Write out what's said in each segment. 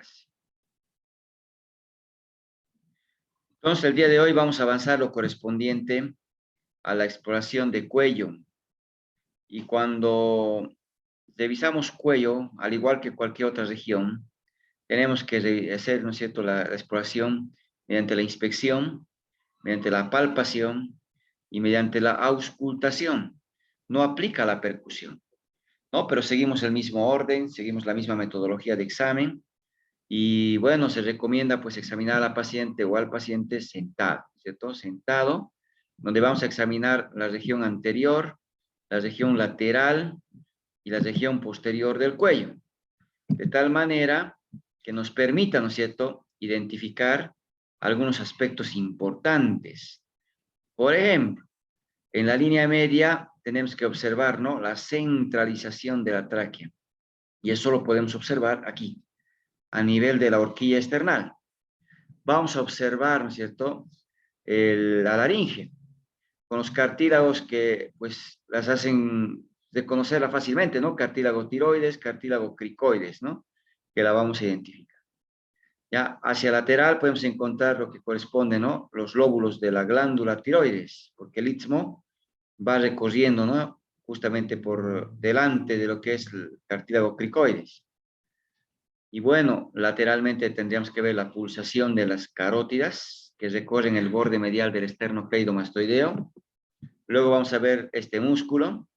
cervicales. Entonces, el día de hoy vamos a avanzar lo correspondiente a la exploración de cuello. Y cuando revisamos cuello, al igual que cualquier otra región, tenemos que hacer, ¿no es cierto?, la exploración mediante la inspección, mediante la palpación y mediante la auscultación. No aplica la percusión, ¿no? Pero seguimos el mismo orden, seguimos la misma metodología de examen y bueno, se recomienda pues examinar a la paciente o al paciente sentado, ¿cierto? Sentado, donde vamos a examinar la región anterior, la región lateral y la región posterior del cuello, de tal manera que nos permita, ¿no es cierto?, identificar algunos aspectos importantes. Por ejemplo, en la línea media tenemos que observar, ¿no?, la centralización de la tráquea. Y eso lo podemos observar aquí, a nivel de la horquilla external. Vamos a observar, ¿no es cierto?, la laringe, con los cartílagos que, pues, las hacen reconocerla fácilmente, ¿no? Cartílago tiroides, cartílago cricoides, ¿no? Que la vamos a identificar. Ya hacia lateral podemos encontrar lo que corresponde, ¿no?, los lóbulos de la glándula tiroides, porque el istmo va recorriendo, ¿no?, justamente por delante de lo que es el cartílago cricoides. Y bueno, lateralmente tendríamos que ver la pulsación de las carótidas que recorren el borde medial del esternocleidomastoideo. Luego vamos a ver este músculo,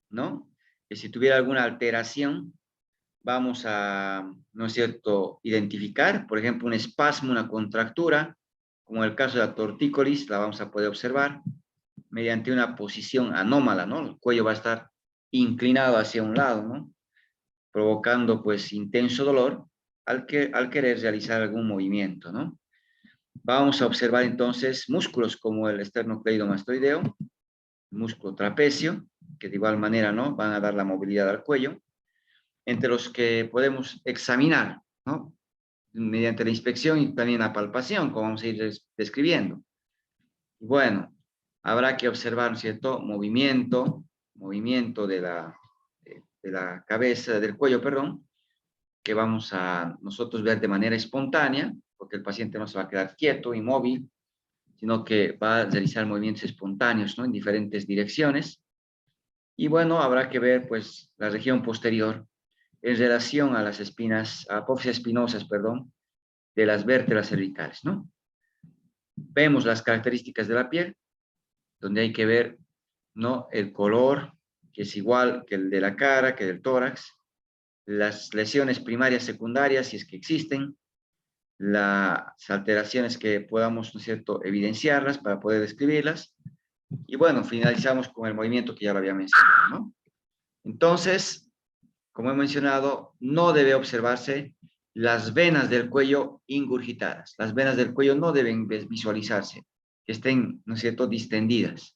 ¿no?, que si tuviera alguna alteración, vamos a, ¿no es cierto?, identificar, por ejemplo, un espasmo, una contractura, como en el caso de la tortícolis, la vamos a poder observar mediante una posición anómala, ¿no? El cuello va a estar inclinado hacia un lado, ¿no?, provocando, pues, intenso dolor al querer realizar algún movimiento, ¿no? Vamos a observar, entonces, músculos como el esternocleidomastoideo, músculo trapecio, que de igual manera, ¿no?, van a dar la movilidad al cuello, entre los que podemos examinar, ¿no?, mediante la inspección y también la palpación, como vamos a ir describiendo. Y bueno, habrá que observar, ¿cierto?, movimiento de la cabeza, del cuello, perdón, que vamos a nosotros ver de manera espontánea, porque el paciente no se va a quedar quieto, inmóvil, sino que va a realizar movimientos espontáneos, ¿no?, en diferentes direcciones. Y bueno, habrá que ver, pues, la región posterior en relación a las espinas, a apófisis espinosas, perdón, de las vértebras cervicales, ¿no? Vemos las características de la piel, donde hay que ver, ¿no?, el color, que es igual que el de la cara, que del tórax, las lesiones primarias, secundarias, si es que existen, las alteraciones que podamos, ¿no es cierto?, evidenciarlas para poder describirlas. Y bueno, finalizamos con el movimiento que ya lo había mencionado, ¿no? Entonces, como he mencionado, no debe observarse las venas del cuello ingurgitadas. Las venas del cuello no deben visualizarse, que estén, ¿no es cierto?, distendidas.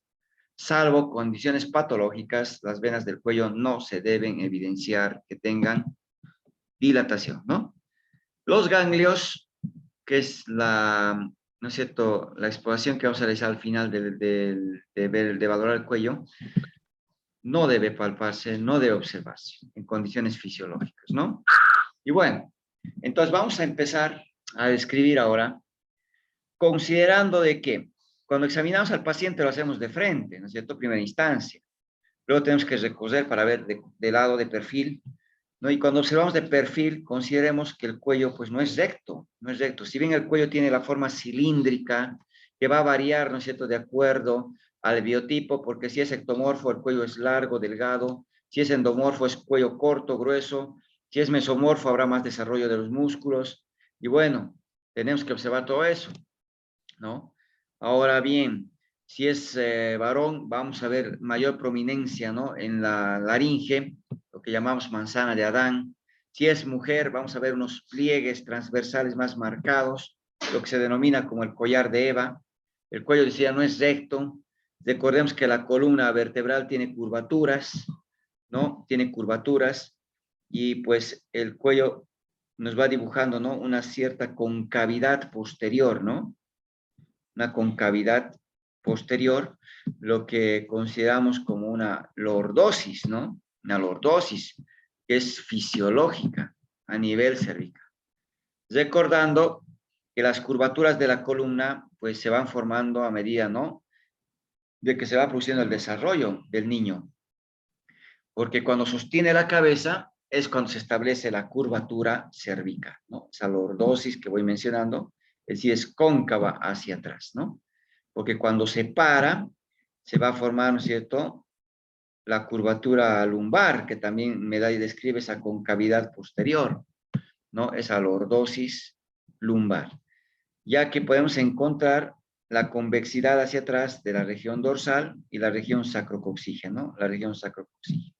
Salvo condiciones patológicas, las venas del cuello no se deben evidenciar que tengan dilatación, ¿no? Los ganglios, que es la, ¿no es cierto?, la exploración que vamos a realizar al final de valorar el cuello, no debe palparse, no debe observarse en condiciones fisiológicas, ¿no? Y bueno, entonces vamos a empezar a describir ahora, considerando de que cuando examinamos al paciente lo hacemos de frente, ¿no es cierto?, primera instancia. Luego tenemos que recorrer para ver de lado, de perfil, ¿no? Y cuando observamos de perfil, consideremos que el cuello, pues, no es recto, no es recto. Si bien el cuello tiene la forma cilíndrica, que va a variar, ¿no es cierto?, de acuerdo al biotipo, porque si es ectomorfo, el cuello es largo, delgado; si es endomorfo, es cuello corto, grueso; si es mesomorfo, habrá más desarrollo de los músculos. Y bueno, tenemos que observar todo eso, ¿no? Ahora bien, si es varón, vamos a ver mayor prominencia, ¿no?, en la laringe, lo que llamamos manzana de Adán. Si es mujer, vamos a ver unos pliegues transversales más marcados, lo que se denomina como el collar de Eva. El cuello, decía, no es recto. Recordemos que la columna vertebral tiene curvaturas, ¿no? Tiene curvaturas, y pues el cuello nos va dibujando, ¿no?, una cierta concavidad posterior, ¿no? Una concavidad posterior, lo que consideramos como una lordosis, ¿no? Una lordosis que es fisiológica a nivel cervical. Recordando que las curvaturas de la columna pues se van formando a medida, ¿no?, de que se va produciendo el desarrollo del niño. Porque cuando sostiene la cabeza es cuando se establece la curvatura cervical, ¿no? Esa lordosis que voy mencionando, es decir, es cóncava hacia atrás, ¿no? Porque cuando se para, se va a formar, ¿no es cierto?, la curvatura lumbar, que también me da y describe esa concavidad posterior, ¿no? Esa lordosis lumbar, ya que podemos encontrar la convexidad hacia atrás de la región dorsal y la región sacrocoxígea, ¿no? La región sacrocoxígea,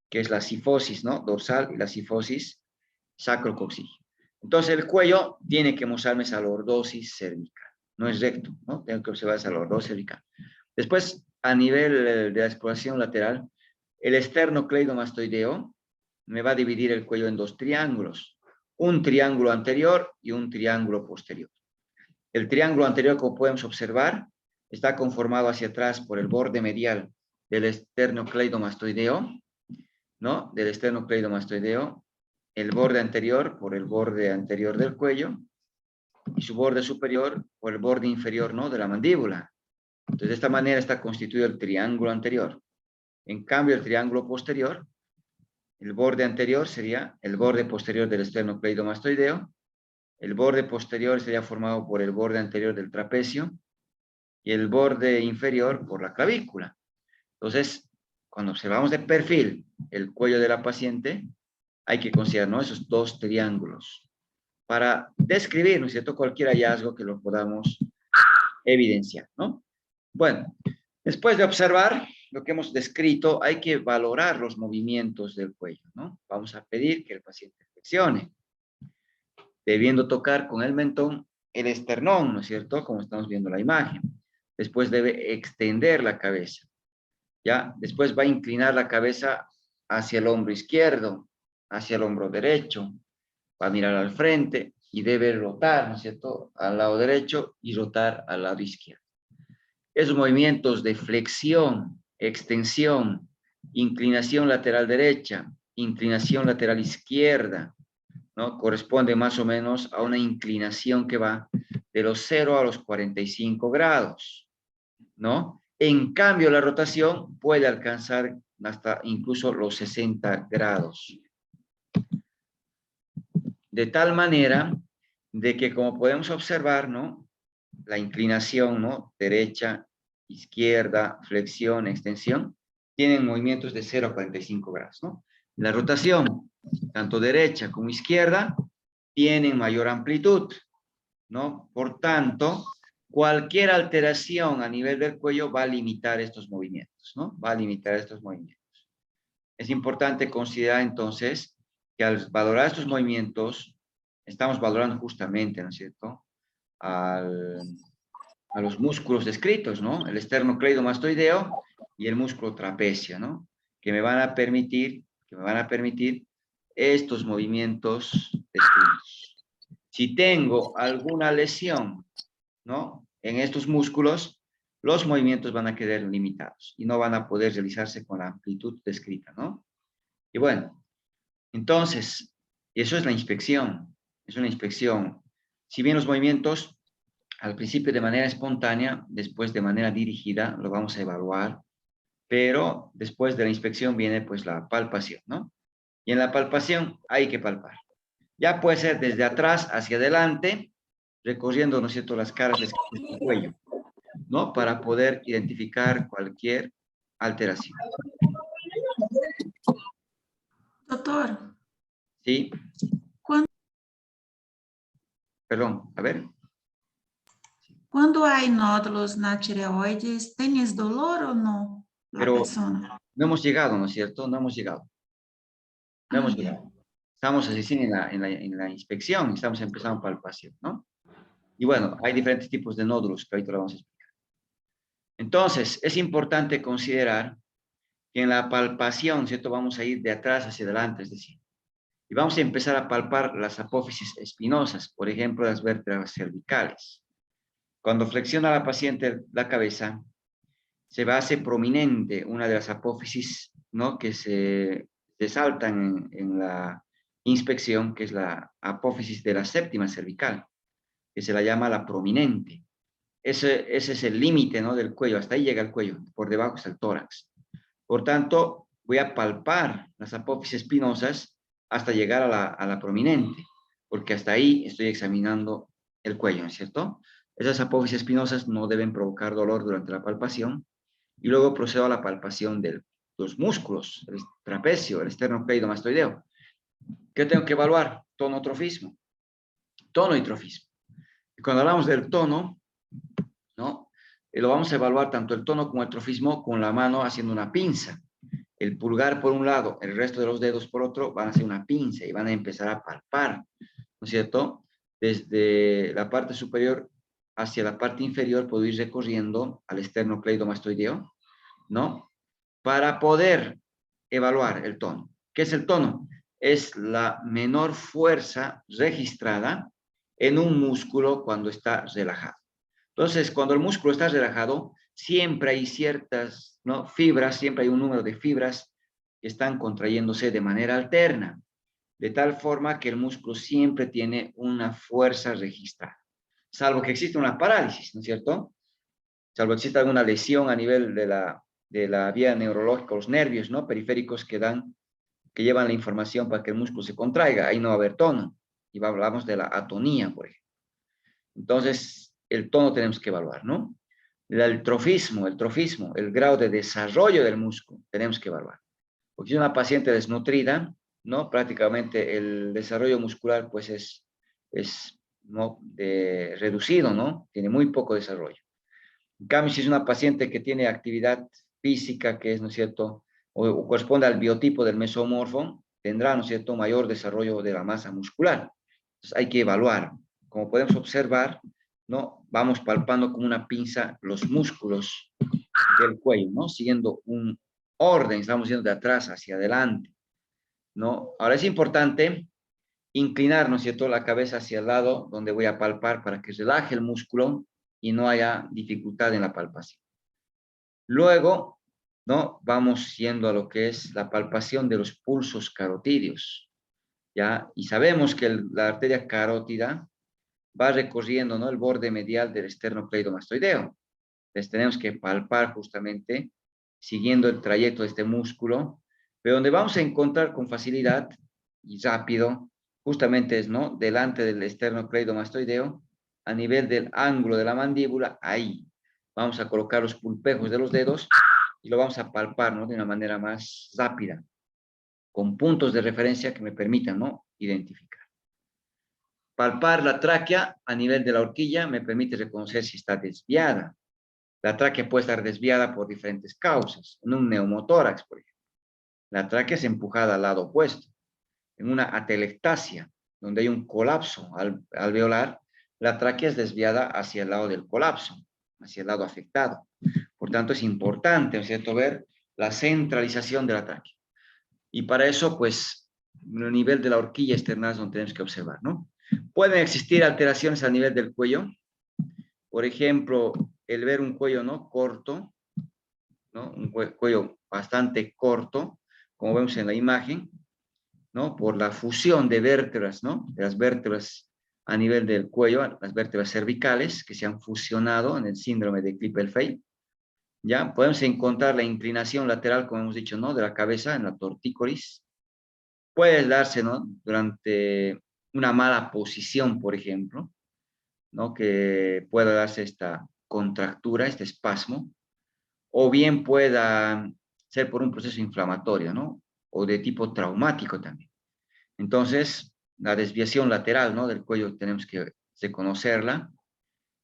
que es la cifosis, ¿no?, dorsal, y la cifosis sacrocoxígea. Entonces el cuello tiene que mostrarme esa lordosis cervical, no es recto, ¿no? Tengo que observar esa lordosis cervical. Después, a nivel de la exploración lateral, el esternocleidomastoideo me va a dividir el cuello en dos triángulos, un triángulo anterior y un triángulo posterior. El triángulo anterior, como podemos observar, está conformado hacia atrás por el borde medial del esternocleidomastoideo, ¿no?, del esternocleidomastoideo, el borde anterior por el borde anterior del cuello y su borde superior por el borde inferior, ¿no?, de la mandíbula. Entonces, de esta manera está constituido el triángulo anterior. En cambio, el triángulo posterior, el borde anterior sería el borde posterior del esternocleidomastoideo, el borde posterior sería formado por el borde anterior del trapecio y el borde inferior por la clavícula. Entonces, cuando observamos de perfil el cuello de la paciente, hay que considerar, ¿no?, esos dos triángulos para describir, ¿no es cierto?, cualquier hallazgo que lo podamos evidenciar, ¿no? Bueno, después de observar lo que hemos descrito, hay que valorar los movimientos del cuello, ¿no? Vamos a pedir que el paciente flexione, debiendo tocar con el mentón el esternón, ¿no es cierto?, como estamos viendo la imagen. Después debe extender la cabeza, ¿ya? Después va a inclinar la cabeza hacia el hombro izquierdo, hacia el hombro derecho, va a mirar al frente y debe rotar, ¿no es cierto?, al lado derecho y rotar al lado izquierdo. Esos movimientos de flexión, extensión, inclinación lateral derecha, inclinación lateral izquierda, ¿no?, corresponde más o menos a una inclinación que va de los 0 a los 45 grados, ¿no? En cambio, la rotación puede alcanzar hasta incluso los 60 grados. De tal manera de que, como podemos observar, ¿no?, la inclinación, ¿no?, derecha, izquierda, flexión, extensión, tienen movimientos de 0 a 45 grados, ¿no? La rotación, tanto derecha como izquierda, tienen mayor amplitud, ¿no? Por tanto, cualquier alteración a nivel del cuello va a limitar estos movimientos, ¿no? Va a limitar estos movimientos. Es importante considerar entonces que al valorar estos movimientos, estamos valorando justamente, ¿no es cierto?, a los músculos descritos, ¿no?, el esternocleidomastoideo y el músculo trapecio, ¿no?, que me van a permitir estos movimientos descritos. Si tengo alguna lesión, ¿no?, en estos músculos, los movimientos van a quedar limitados y no van a poder realizarse con la amplitud descrita, ¿no? Y bueno, entonces, eso es la inspección, es una inspección. Si bien los movimientos al principio de manera espontánea, después de manera dirigida, lo vamos a evaluar, pero después de la inspección viene pues la palpación, ¿no? Y en la palpación hay que palpar. Ya puede ser desde atrás hacia adelante, recorriendo, ¿no es cierto?, las caras del cuello, ¿no?, para poder identificar cualquier alteración. Doutor, ¿Sí? quando, Perdón, a ver. quando há nódulos na tireoides, ¿tienes dolor o no la Pero persona? no hemos llegado, ¿no es cierto? No hemos llegado. No Ah, hemos ya. llegado. Estamos así en la inspección, estamos empezando palpación, ¿no? Y bueno, hay diferentes tipos de nódulos que ahorita lo vamos a explicar. Entonces, es importante considerar que en la palpación, ¿cierto?, vamos a ir de atrás hacia adelante, es decir, y vamos a empezar a palpar las apófisis espinosas, por ejemplo, las vértebras cervicales. Cuando flexiona la paciente la cabeza, se va a hacer prominente una de las apófisis, ¿no?, que se saltan inspección, que es la apófisis de la séptima cervical, que se la llama la prominente. Ese es el límite, ¿no?, del cuello, hasta ahí llega el cuello, por debajo está el tórax. Por tanto, voy a palpar las apófisis espinosas hasta llegar a la prominente, porque hasta ahí estoy examinando el cuello, ¿no es cierto? Esas apófisis espinosas no deben provocar dolor durante la palpación, y luego procedo a la palpación de los músculos, el trapecio, el esternocleidomastoideo. ¿Qué tengo que evaluar? Tonotrofismo, tono y trofismo. Y cuando hablamos del tono, ¿no?, lo vamos a evaluar tanto el tono como el trofismo con la mano haciendo una pinza. El pulgar por un lado, el resto de los dedos por otro, van a hacer una pinza y van a empezar a palpar, ¿no es cierto? Desde la parte superior hacia la parte inferior puedo ir recorriendo al esternocleidomastoideo, ¿no?, para poder evaluar el tono. ¿Qué es el tono? Es la menor fuerza registrada en un músculo cuando está relajado. Entonces, cuando el músculo está relajado, siempre hay ciertas, ¿no?, fibras, siempre hay un número de fibras que están contrayéndose de manera alterna, de tal forma que el músculo siempre tiene una fuerza registrada, salvo que exista una parálisis, ¿no es cierto? Salvo que exista alguna lesión a nivel de la vía neurológica, los nervios, ¿no?, periféricos que llevan la información para que el músculo se contraiga, ahí no va a haber tono, y hablamos de la atonía, por ejemplo. Entonces, el tono tenemos que evaluar, ¿no? El trofismo, el grado de desarrollo del músculo, tenemos que evaluar. Porque si es una paciente desnutrida, ¿no?, prácticamente el desarrollo muscular, pues ¿no?, reducido, ¿no? Tiene muy poco desarrollo. En cambio, si es una paciente que tiene actividad física, que es, ¿no es cierto?, o corresponde al biotipo del mesomorfo, tendrá, ¿no es cierto?, mayor desarrollo de la masa muscular. Entonces, hay que evaluar. Como podemos observar, ¿no?, vamos palpando con una pinza los músculos del cuello, ¿no?, siguiendo un orden, estamos yendo de atrás hacia adelante, ¿no? Ahora es importante inclinar, ¿no es cierto?, la cabeza hacia el lado donde voy a palpar para que relaje el músculo y no haya dificultad en la palpación. Luego, ¿no?, vamos yendo a lo que es la palpación de los pulsos carotídeos, ¿ya? Y sabemos que la arteria carótida va recorriendo, ¿no?, el borde medial del esternocleidomastoideo. Entonces tenemos que palpar justamente siguiendo el trayecto de este músculo, pero donde vamos a encontrar con facilidad y rápido, justamente es, ¿no?, delante del esternocleidomastoideo, a nivel del ángulo de la mandíbula, ahí. Vamos a colocar los pulpejos de los dedos y lo vamos a palpar, ¿no?, de una manera más rápida, con puntos de referencia que me permitan, ¿no?, identificar. Palpar la tráquea a nivel de la horquilla me permite reconocer si está desviada. La tráquea puede estar desviada por diferentes causas. En un neumotórax, por ejemplo, la tráquea es empujada al lado opuesto. En una atelectasia, donde hay un colapso alveolar, la tráquea es desviada hacia el lado del colapso, hacia el lado afectado. Por tanto, es importante, ¿no es cierto?, ver la centralización de la tráquea. Y para eso, pues, el nivel de la horquilla externa es donde tenemos que observar, ¿no? Pueden existir alteraciones a nivel del cuello. Por ejemplo, el ver un cuello, ¿no?, corto, ¿no?, un cuello bastante corto, como vemos en la imagen, ¿no?, por la fusión de vértebras, ¿no?, de las vértebras a nivel del cuello, las vértebras cervicales que se han fusionado en el síndrome de Klippel-Feil. Ya podemos encontrar la inclinación lateral, como hemos dicho, ¿no?, de la cabeza en la tortícolis. Puede darse, ¿no?, durante una mala posición, por ejemplo, ¿no?, que pueda darse esta contractura, este espasmo, o bien pueda ser por un proceso inflamatorio, ¿no?, o de tipo traumático también. Entonces, la desviación lateral, ¿no?, del cuello tenemos que reconocerla.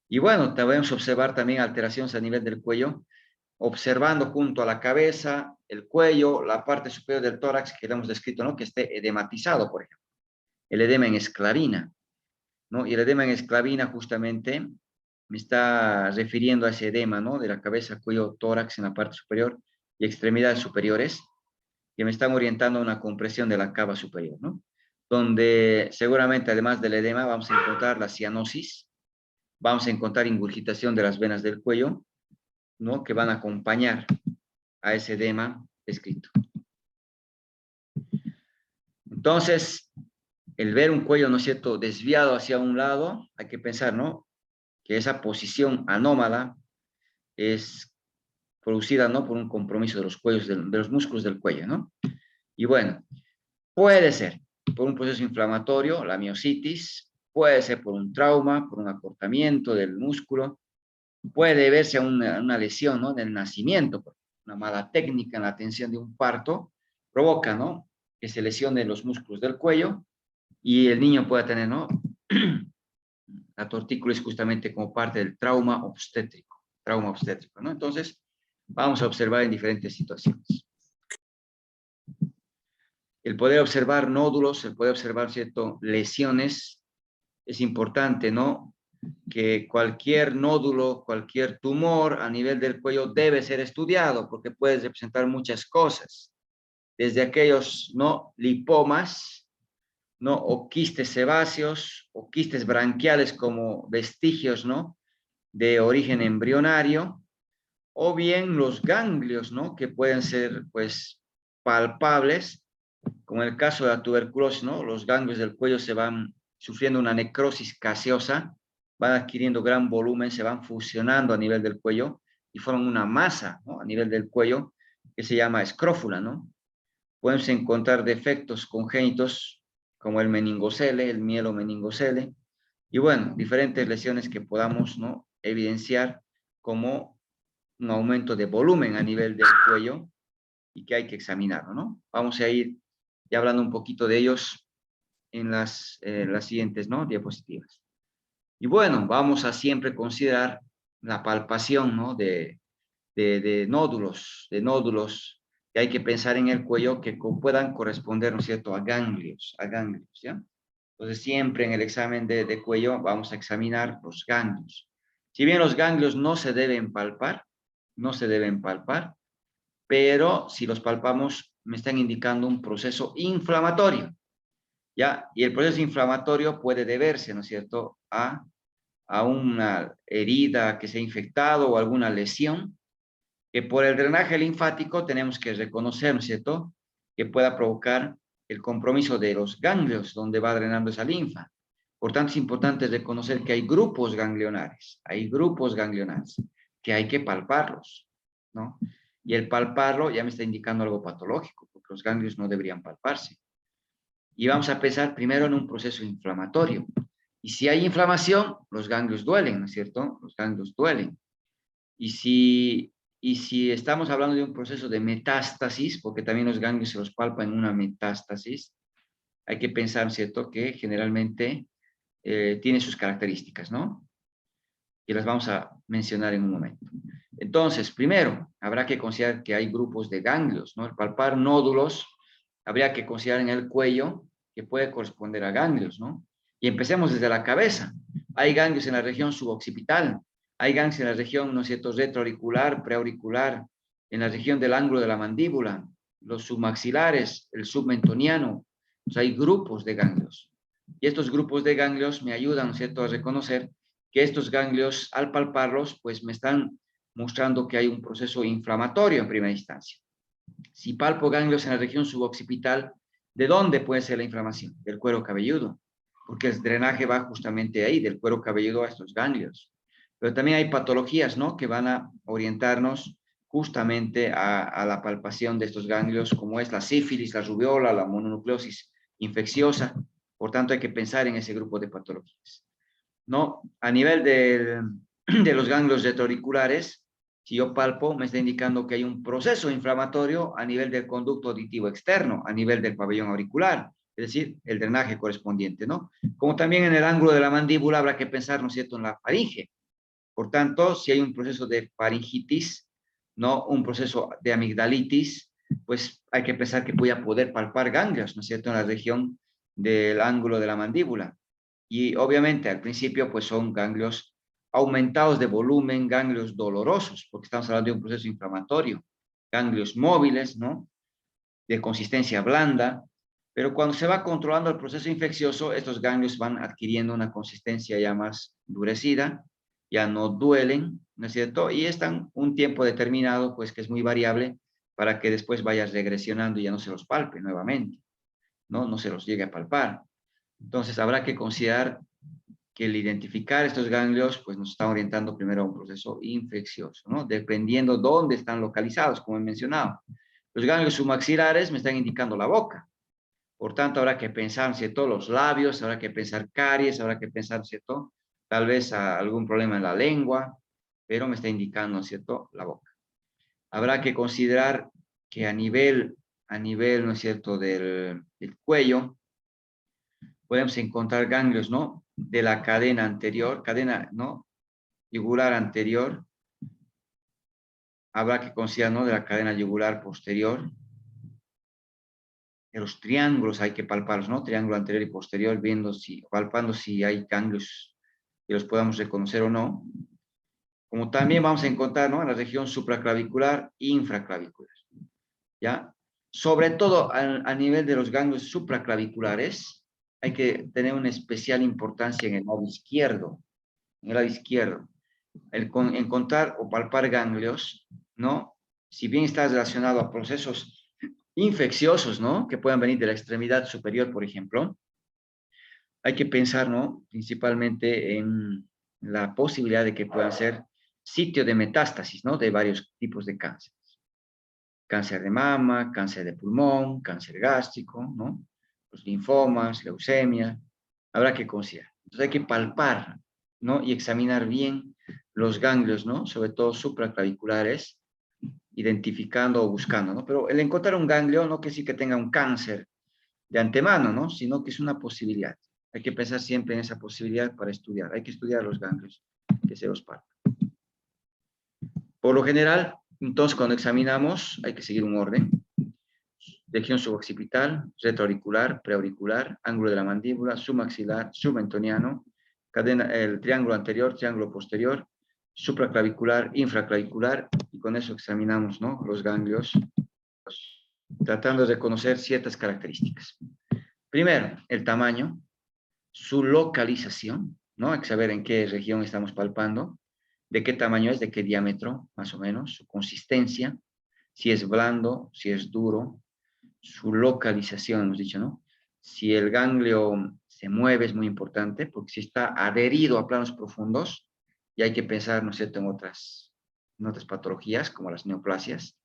Y bueno, debemos observar también alteraciones a nivel del cuello, observando junto a la cabeza, el cuello, la parte superior del tórax que le hemos descrito, ¿no?, que esté edematizado, por ejemplo. El edema en esclavina, ¿no? Y el edema en esclavina justamente me está refiriendo a ese edema, ¿no?, de la cabeza, cuello, tórax en la parte superior y extremidades superiores, que me están orientando a una compresión de la cava superior, ¿no? Donde seguramente, además del edema, vamos a encontrar la cianosis, vamos a encontrar ingurgitación de las venas del cuello, ¿no?, que van a acompañar a ese edema escrito. Entonces, el ver un cuello, ¿no es cierto?, desviado hacia un lado, hay que pensar, ¿no?, que esa posición anómala es producida, ¿no?, por un compromiso de los cuellos, de los músculos del cuello, ¿no? Y bueno, puede ser por un proceso inflamatorio, la miositis, puede ser por un trauma, por un acortamiento del músculo, puede deberse a una lesión, ¿no?, del nacimiento, una mala técnica en la atención de un parto, provoca, ¿no?, que se lesione los músculos del cuello y el niño pueda tener, ¿no?, la tortícula es justamente como parte del trauma obstétrico, ¿no? Entonces, vamos a observar en diferentes situaciones. El poder observar nódulos, el poder observar, ¿cierto?, lesiones, es importante, ¿no?, que cualquier nódulo, cualquier tumor a nivel del cuello debe ser estudiado porque puede representar muchas cosas, desde aquellos, ¿no?, lipomas, ¿no?, o quistes sebáceos, o quistes branquiales como vestigios, ¿no?, de origen embrionario, o bien los ganglios, ¿no?, que pueden ser, pues, palpables, como en el caso de la tuberculosis, ¿no?, los ganglios del cuello se van sufriendo una necrosis gaseosa, van adquiriendo gran volumen, se van fusionando a nivel del cuello y forman una masa, ¿no?, a nivel del cuello que se llama escrófula, ¿no? Podemos encontrar defectos congénitos como el meningocele, el mielomeningocele, y bueno, diferentes lesiones que podamos, ¿no?, evidenciar como un aumento de volumen a nivel del cuello y que hay que examinarlo, ¿no? Vamos a ir ya hablando un poquito de ellos en las siguientes, ¿no?, diapositivas. Y bueno, vamos a siempre considerar la palpación, ¿no?, de nódulos, que hay que pensar en el cuello que puedan corresponder, ¿no es cierto?, a ganglios, ¿ya? Entonces, siempre en el examen de cuello vamos a examinar los ganglios. Si bien los ganglios no se deben palpar, pero si los palpamos, me están indicando un proceso inflamatorio, ¿ya? Y el proceso inflamatorio puede deberse, ¿no es cierto?, a una herida que se ha infectado o alguna lesión, que por el drenaje linfático tenemos que reconocer, ¿no es cierto?, que pueda provocar el compromiso de los ganglios donde va drenando esa linfa. Por tanto, es importante reconocer que hay grupos ganglionares, que hay que palparlos, ¿no? Y el palparlo ya me está indicando algo patológico, porque los ganglios no deberían palparse. Y vamos a pensar primero en un proceso inflamatorio. Y si hay inflamación, los ganglios duelen, ¿no es cierto? Los ganglios duelen. Y si estamos hablando de un proceso de metástasis, porque también los ganglios se los palpa en una metástasis, hay que pensar, ¿cierto?, que generalmente tiene sus características, ¿no? Y las vamos a mencionar en un momento. Entonces, primero, habrá que considerar que hay grupos de ganglios, ¿no? El palpar nódulos, habría que considerar en el cuello que puede corresponder a ganglios, ¿no? Y empecemos desde la cabeza. Hay ganglios en la región suboccipital, hay ganglios en la región, ¿no es cierto?, retroauricular, preauricular, en la región del ángulo de la mandíbula, los submaxilares, el submentoniano. O sea, hay grupos de ganglios. Y estos grupos de ganglios me ayudan, ¿no es cierto?, a reconocer que estos ganglios, al palparlos, pues me están mostrando que hay un proceso inflamatorio en primera instancia. Si palpo ganglios en la región suboccipital, ¿de dónde puede ser la inflamación? Del cuero cabelludo, porque el drenaje va justamente ahí, del cuero cabelludo a estos ganglios. Pero también hay patologías, ¿no?, que van a orientarnos justamente a la palpación de estos ganglios, como es la sífilis, la rubiola, la mononucleosis infecciosa. Por tanto, hay que pensar en ese grupo de patologías, ¿no? A nivel de los ganglios retroauriculares, si yo palpo, me está indicando que hay un proceso inflamatorio a nivel del conducto auditivo externo, a nivel del pabellón auricular, es decir, el drenaje correspondiente, ¿no? Como también en el ángulo de la mandíbula habrá que pensar, ¿no es cierto?, en la faringe. Por tanto, si hay un proceso de faringitis, ¿no?, un proceso de amigdalitis, pues hay que pensar que voy a poder palpar ganglios, ¿no es cierto?, en la región del ángulo de la mandíbula. Y obviamente al principio pues son ganglios aumentados de volumen, ganglios dolorosos, porque estamos hablando de un proceso inflamatorio, ganglios móviles, ¿no?, de consistencia blanda, pero cuando se va controlando el proceso infeccioso, estos ganglios van adquiriendo una consistencia ya más endurecida, ya no duelen, ¿no es cierto?, y están un tiempo determinado, pues que es muy variable, para que después vaya regresionando y ya no se los palpe nuevamente, ¿no? No se los llegue a palpar. Entonces, habrá que considerar que el identificar estos ganglios, pues nos está orientando primero a un proceso infeccioso, ¿no? Dependiendo dónde están localizados, como he mencionado. Los ganglios submaxilares me están indicando la boca. Por tanto, habrá que pensar, ¿cierto? Los labios, habrá que pensar caries, habrá que pensar, ¿cierto? Tal vez algún problema en la lengua, pero me está indicando, ¿cierto? La boca. Habrá que considerar que a nivel, ¿no es cierto?, del cuello, podemos encontrar ganglios, ¿no? De la cadena anterior, cadena, ¿no? Yugular anterior. Habrá que considerar, ¿no? De la cadena yugular posterior. De los triángulos hay que palparlos, ¿no? Triángulo anterior y posterior, palpando si hay ganglios que los podamos reconocer o no. Como también vamos a encontrar, ¿no? En la región supraclavicular e infraclavicular, ¿ya? Sobre todo a nivel de los ganglios supraclaviculares, hay que tener una especial importancia en el lado izquierdo. En el lado izquierdo. Encontrar o palpar ganglios, ¿no? Si bien está relacionado a procesos infecciosos, ¿no? Que puedan venir de la extremidad superior, por ejemplo, hay que pensar, ¿no? Principalmente en la posibilidad de que puedan ser sitio de metástasis, ¿no? De varios tipos de cáncer. Cáncer de mama, cáncer de pulmón, cáncer gástrico, ¿no? Los linfomas, leucemia, habrá que considerar. Entonces hay que palpar, ¿no? Y examinar bien los ganglios, ¿no? Sobre todo supraclaviculares, identificando o buscando, ¿no? Pero el encontrar un ganglio no quiere decir que tenga un cáncer de antemano, ¿no? Sino que es una posibilidad. Hay que pensar siempre en esa posibilidad para estudiar. Hay que estudiar los ganglios que se los palpan. Por lo general, entonces, cuando examinamos, hay que seguir un orden. Región suboccipital, retroauricular, preauricular, ángulo de la mandíbula, submaxilar, submentoniano, cadena, el triángulo anterior, triángulo posterior, supraclavicular, infraclavicular, y con eso examinamos, ¿no? Los ganglios, tratando de reconocer ciertas características. Primero, el tamaño, su localización, ¿no? Hay que saber en qué región estamos palpando, de qué tamaño es, de qué diámetro, más o menos, su consistencia, si es blando, si es duro, su localización, hemos dicho, ¿no? Si el ganglio se mueve es muy importante, porque si está adherido a planos profundos, y hay que pensar, ¿no es cierto?, en otras patologías, como las neoplasias.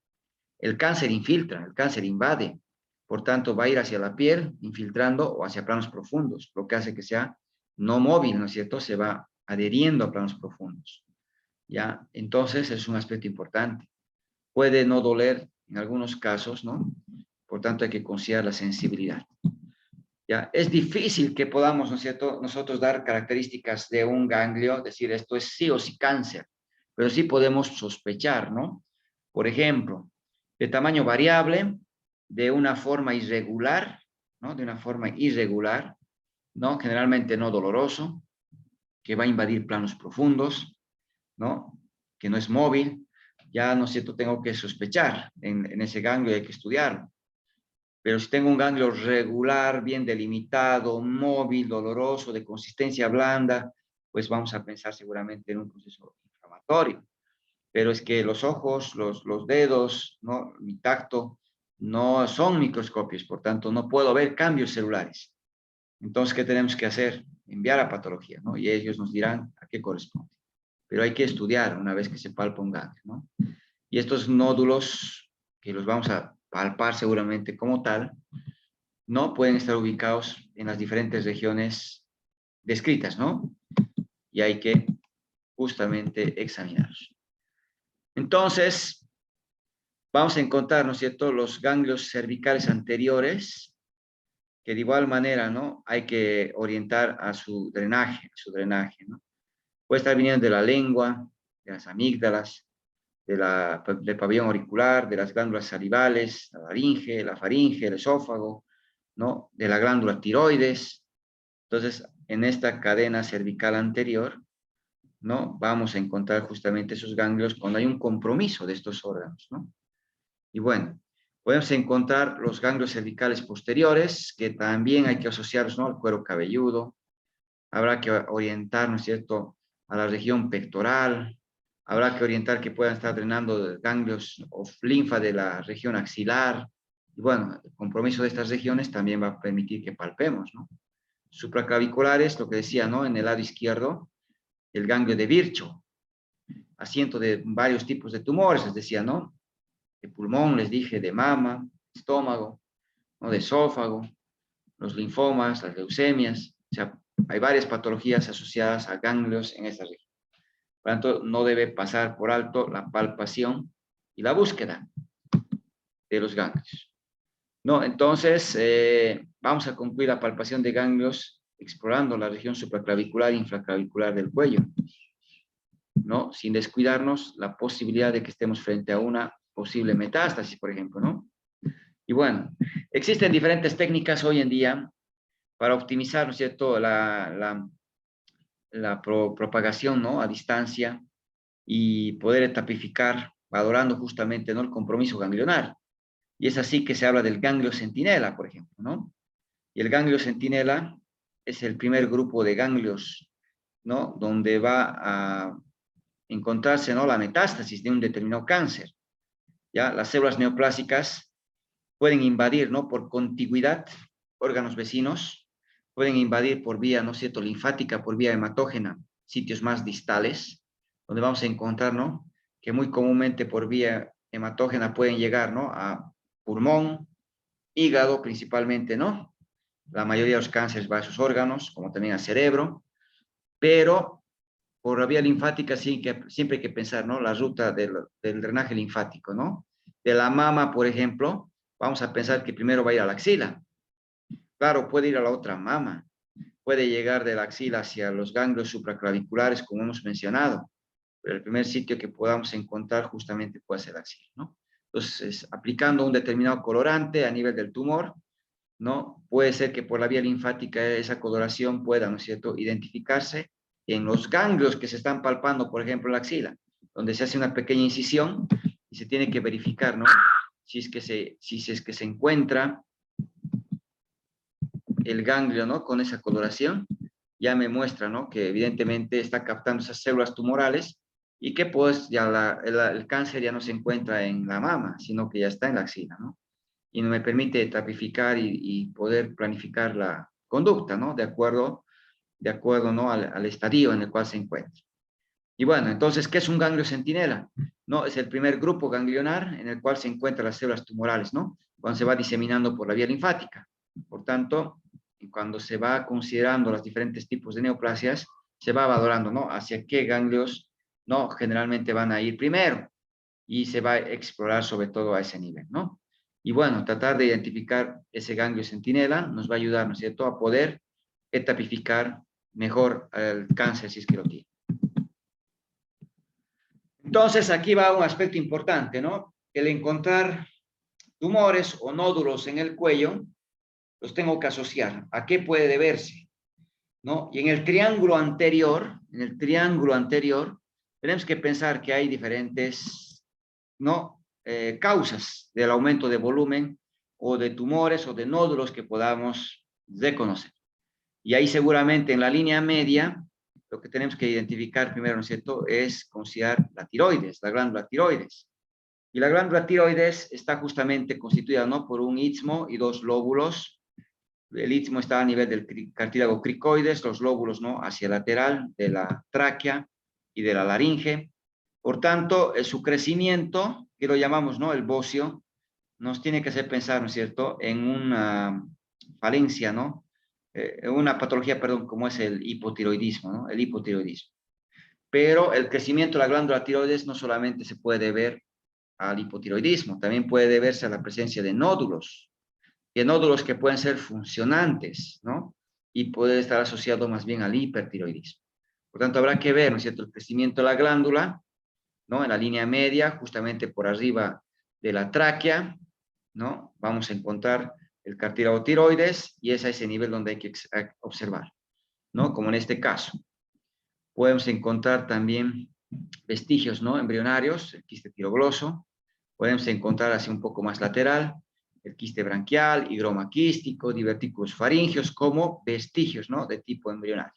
El cáncer infiltra, el cáncer invade, por tanto va a ir hacia la piel, infiltrando, o hacia planos profundos, lo que hace que sea no móvil, ¿no es cierto?, se va adheriendo a planos profundos, ¿ya? Entonces es un aspecto importante. Puede no doler en algunos casos, ¿no? Por tanto, hay que considerar la sensibilidad. ¿Ya? Es difícil que podamos, ¿no es cierto?, nosotros dar características de un ganglio, decir esto es sí o sí cáncer, pero sí podemos sospechar, ¿no? Por ejemplo, de tamaño variable, de una forma irregular, ¿no? De una forma irregular, ¿no? Generalmente no doloroso, que va a invadir planos profundos, ¿no? Que no es móvil, ya, ¿no es cierto?, tengo que sospechar en ese ganglio, hay que estudiarlo. Pero si tengo un ganglio regular, bien delimitado, móvil, doloroso, de consistencia blanda, pues vamos a pensar seguramente en un proceso inflamatorio. Pero es que los ojos, los dedos, ¿no?, mi tacto, no son microscopios, por tanto, no puedo ver cambios celulares. Entonces, ¿qué tenemos que hacer? Enviar a patología, ¿no? Y ellos nos dirán a qué corresponde. Pero hay que estudiar una vez que se palpa un ganglio, ¿no? Y estos nódulos, que los vamos a palpar seguramente como tal, no pueden estar ubicados en las diferentes regiones descritas, ¿no? Y hay que justamente examinarlos. Entonces, vamos a encontrar, ¿no es cierto?, los ganglios cervicales anteriores, que de igual manera, ¿no?, hay que orientar a su drenaje, ¿no? Puede estar viniendo de la lengua, de las amígdalas, del pabellón auricular, de las glándulas salivales, la faringe, el esófago, ¿no?, de la glándula tiroides. Entonces, en esta cadena cervical anterior, ¿no?, vamos a encontrar justamente esos ganglios cuando hay un compromiso de estos órganos, ¿no? Y bueno, podemos encontrar los ganglios cervicales posteriores, que también hay que asociarlos, ¿no?, al cuero cabelludo. Habrá que orientar, ¿no es cierto?, a la región pectoral. Habrá que orientar que puedan estar drenando ganglios o linfa de la región axilar. Y bueno, el compromiso de estas regiones también va a permitir que palpemos, ¿no? supraclaviculares, lo que decía, ¿no? En el lado izquierdo, el ganglio de Virchow, asiento de varios tipos de tumores, les decía, ¿no? De pulmón, les dije, de mama, estómago, ¿no? De esófago, los linfomas, las leucemias, o sea, hay varias patologías asociadas a ganglios en esta región. Por lo tanto, no debe pasar por alto la palpación y la búsqueda de los ganglios. No, entonces, vamos a concluir la palpación de ganglios explorando la región supraclavicular e infraclavicular del cuello, ¿no? Sin descuidarnos la posibilidad de que estemos frente a una posible metástasis, por ejemplo, ¿no? Y bueno, existen diferentes técnicas hoy en día para optimizar, ¿no es cierto?, la propagación, ¿no?, a distancia y poder tapificar, valorando justamente, ¿no?, el compromiso ganglionar. Y es así que se habla del ganglio centinela, por ejemplo, ¿no? Y el ganglio centinela es el primer grupo de ganglios, ¿no?, donde va a encontrarse, ¿no?, la metástasis de un determinado cáncer. ¿Ya? Las células neoplásicas pueden invadir, ¿no?, por contigüidad órganos vecinos, pueden invadir por vía, ¿no es cierto?, linfática, por vía hematógena, sitios más distales, donde vamos a encontrar, ¿no?, que muy comúnmente por vía hematógena pueden llegar, ¿no?, a pulmón, hígado principalmente, ¿no? La mayoría de los cánceres va a esos órganos, como también al cerebro, pero por la vía linfática siempre hay que pensar, ¿no?, la ruta del drenaje linfático, ¿no? De la mama, por ejemplo, vamos a pensar que primero va a ir a la axila. Claro, puede ir a la otra mama, puede llegar de la axila hacia los ganglios supraclaviculares, como hemos mencionado, pero el primer sitio que podamos encontrar justamente puede ser la axila, ¿no? Entonces, aplicando un determinado colorante a nivel del tumor, ¿no? Puede ser que por la vía linfática esa coloración pueda, ¿no es cierto?, identificarse en los ganglios que se están palpando, por ejemplo, en la axila, donde se hace una pequeña incisión y se tiene que verificar, ¿no?, si es que se encuentra el ganglio, ¿no?, con esa coloración, ya me muestra, ¿no?, que evidentemente está captando esas células tumorales y que pues ya el cáncer ya no se encuentra en la mama, sino que ya está en la axila, ¿no? Y me permite tapificar y poder planificar la conducta, ¿no?, de acuerdo, ¿no?, al estadio en el cual se encuentra. Y bueno, entonces, ¿qué es un ganglio centinela? No, es el primer grupo ganglionar en el cual se encuentran las células tumorales, ¿no?, cuando se va diseminando por la vía linfática. Por tanto, cuando se va considerando los diferentes tipos de neoplasias, se va valorando, ¿no?, hacia qué ganglios, ¿no?, generalmente van a ir primero y se va a explorar sobre todo a ese nivel, ¿no? Y bueno, tratar de identificar ese ganglio centinela nos va a ayudar, ¿no es cierto?, a poder etapificar mejor el cáncer si es que lo tiene. Entonces, aquí va un aspecto importante, ¿no? El encontrar tumores o nódulos en el cuello, los tengo que asociar. ¿A qué puede deberse? ¿No? Y en el triángulo anterior, tenemos que pensar que hay diferentes, ¿no?, causas del aumento de volumen o de tumores o de nódulos que podamos reconocer. Y ahí seguramente en la línea media, lo que tenemos que identificar primero, ¿no es cierto?, es considerar la tiroides, la glándula tiroides. Y la glándula tiroides está justamente constituida, ¿no?, por un istmo y dos lóbulos. El istmo está a nivel del cartílago cricoides, los lóbulos, ¿no?, hacia el lateral de la tráquea y de la laringe. Por tanto, su crecimiento, que lo llamamos, ¿no?, el bocio, nos tiene que hacer pensar, ¿no es cierto?, en una falencia, ¿no?, una patología, perdón, como es el hipotiroidismo, ¿no?, el hipotiroidismo. Pero el crecimiento de la glándula tiroides no solamente se puede ver al hipotiroidismo, también puede deberse a la presencia de nódulos, que pueden ser funcionantes, ¿no?, y puede estar asociado más bien al hipertiroidismo. Por tanto, habrá que ver, ¿no es cierto?, el crecimiento de la glándula, ¿no?, en la línea media, justamente por arriba de la tráquea, ¿no?, vamos a encontrar el cartílago tiroides y es a ese nivel donde hay que observar, ¿no?, como en este caso. Podemos encontrar también vestigios, ¿no?, embrionarios, el quiste tirogloso. Podemos encontrar así un poco más lateral el quiste branquial, higroma quístico, divertículos faringeos como vestigios, ¿no?, de tipo embrionario.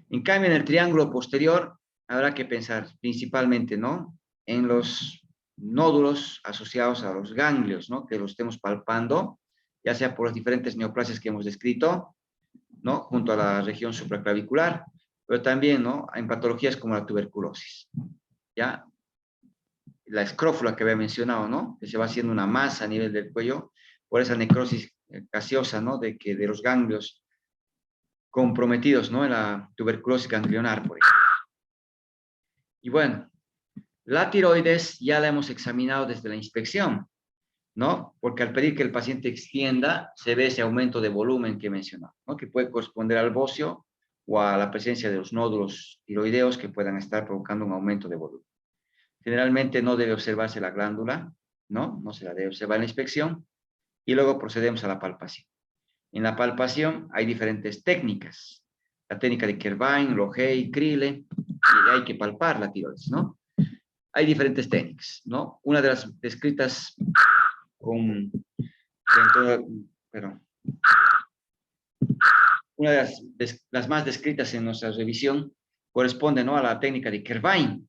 En cambio, en el triángulo posterior habrá que pensar principalmente, ¿no?, en los nódulos asociados a los ganglios, ¿no?, que los estemos palpando, ya sea por las diferentes neoplasias que hemos descrito, ¿no? Junto a la región supraclavicular, pero también, ¿no? En patologías como la tuberculosis, ¿ya? La escrófula que había mencionado, ¿no? Que se va haciendo una masa a nivel del cuello por esa necrosis gaseosa, ¿no? De los ganglios comprometidos, ¿no? En la tuberculosis ganglionar, por ejemplo. Y bueno, la tiroides ya la hemos examinado desde la inspección, ¿no? Porque al pedir que el paciente extienda, se ve ese aumento de volumen que he mencionado, ¿no? Que puede corresponder al bocio o a la presencia de los nódulos tiroideos que puedan estar provocando un aumento de volumen. Generalmente no debe observarse la glándula, ¿no? No se la debe observar en la inspección. Y luego procedemos a la palpación. En la palpación hay diferentes técnicas. La técnica de Kervine, Logey, Crille, y hay que palpar la tiroides, ¿no? Hay diferentes técnicas, ¿no? Una de las descritas con... Perdón. Una de las más descritas en nuestra revisión corresponde, ¿no? A la técnica de Kervine,